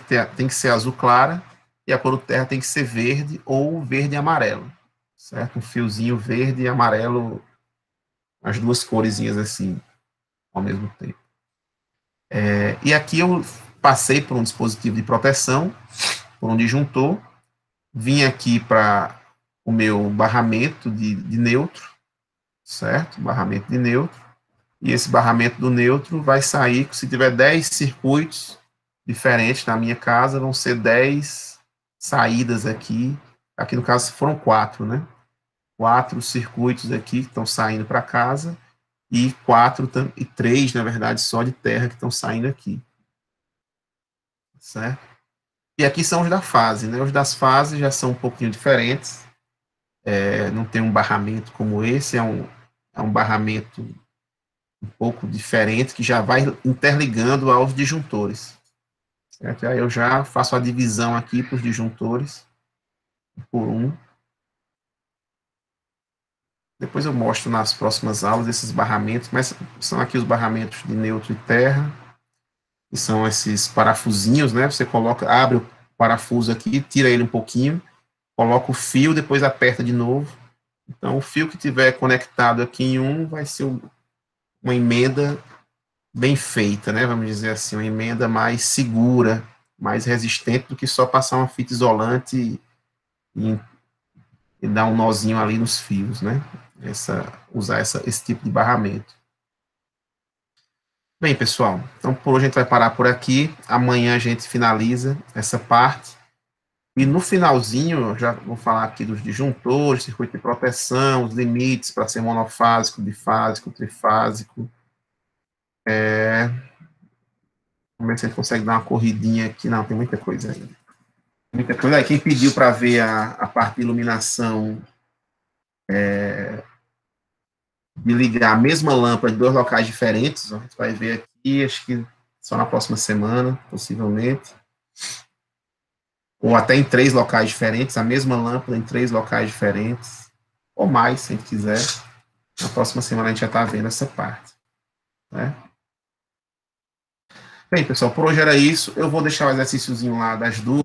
que ser azul clara, e a cor do terra tem que ser verde ou verde e amarelo, certo? Um fiozinho verde e amarelo, as duas coresinhas assim, ao mesmo tempo. E aqui eu passei por um dispositivo de proteção, por um disjuntor, vim aqui para o meu barramento de neutro, certo? Barramento de neutro, e esse barramento do neutro vai sair, se tiver 10 circuitos diferentes na minha casa, vão ser 10 saídas aqui no caso foram 4, né? 4 circuitos aqui que estão saindo para casa, e 3, na verdade, só de terra que estão saindo aqui. Certo? E aqui são os da fase, né? Os das fases já são um pouquinho diferentes, não tem um barramento como esse, é um barramento um pouco diferente, que já vai interligando aos disjuntores. Certo? Aí eu já faço a divisão aqui para os disjuntores, por um. Depois eu mostro nas próximas aulas esses barramentos, mas são aqui os barramentos de neutro e terra, que são esses parafusinhos, né? Você abre o parafuso aqui, tira ele um pouquinho, coloca o fio, depois aperta de novo. Então, o fio que tiver conectado aqui em um vai ser uma emenda bem feita, né? Vamos dizer assim, uma emenda mais segura, mais resistente do que só passar uma fita isolante e dar um nozinho ali nos fios, né? Usar esse tipo de barramento. Bem, pessoal, então por hoje a gente vai parar por aqui. Amanhã a gente finaliza essa parte. E no finalzinho, eu já vou falar aqui dos disjuntores, circuito de proteção, os limites para ser monofásico, bifásico, trifásico. Vamos ver se a gente consegue dar uma corridinha aqui. Não, tem muita coisa ainda. Muita coisa. Aí, quem pediu para ver a parte de iluminação, de ligar a mesma lâmpada em 2 locais diferentes, a gente vai ver aqui, acho que só na próxima semana, possivelmente. Ou até em 3 locais diferentes, a mesma lâmpada em 3 locais diferentes, ou mais, se a gente quiser. Na próxima semana a gente já está vendo essa parte. Né? Bem, pessoal, por hoje era isso. Eu vou deixar o exercíciozinho lá das duas,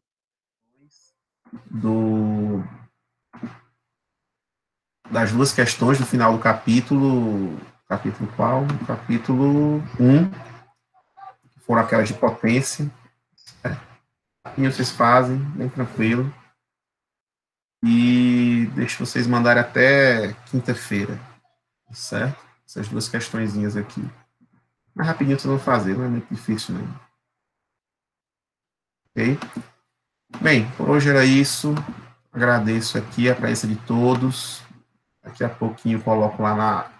das duas questões do final do capítulo. Capítulo qual? Capítulo 1, que foram aquelas de potência. E vocês fazem, bem tranquilo. E deixo vocês mandarem até quinta-feira, certo? Essas duas questõezinhas aqui. Mas rapidinho vocês vão fazer, não é muito difícil, não. Ok? Bem, por hoje era isso. Agradeço aqui a presença de todos. Daqui a pouquinho eu coloco lá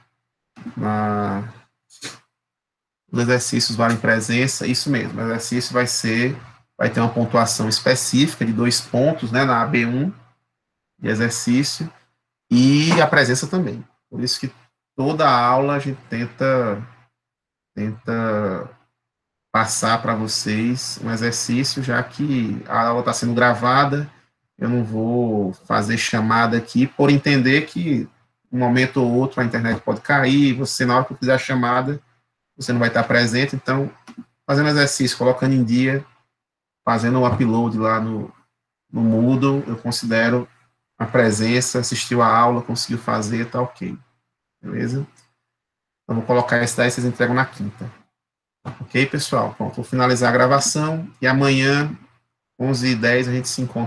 os exercícios valem presença. Isso mesmo, o exercício vai ter uma pontuação específica de 2 pontos, né, na AB1 de exercício, e a presença também. Por isso que toda a aula a gente tenta passar para vocês um exercício, já que a aula está sendo gravada, eu não vou fazer chamada aqui, por entender que um momento ou outro a internet pode cair, você, na hora que eu fizer a chamada, você não vai estar presente, então, fazendo exercício, colocando em dia, fazendo o upload lá no Moodle, eu considero a presença, assistiu a aula, conseguiu fazer, tá ok. Beleza? Então, vou colocar esse daí, vocês entregam na quinta. Ok, pessoal? Pronto, vou finalizar a gravação e amanhã, 11h10, a gente se encontra.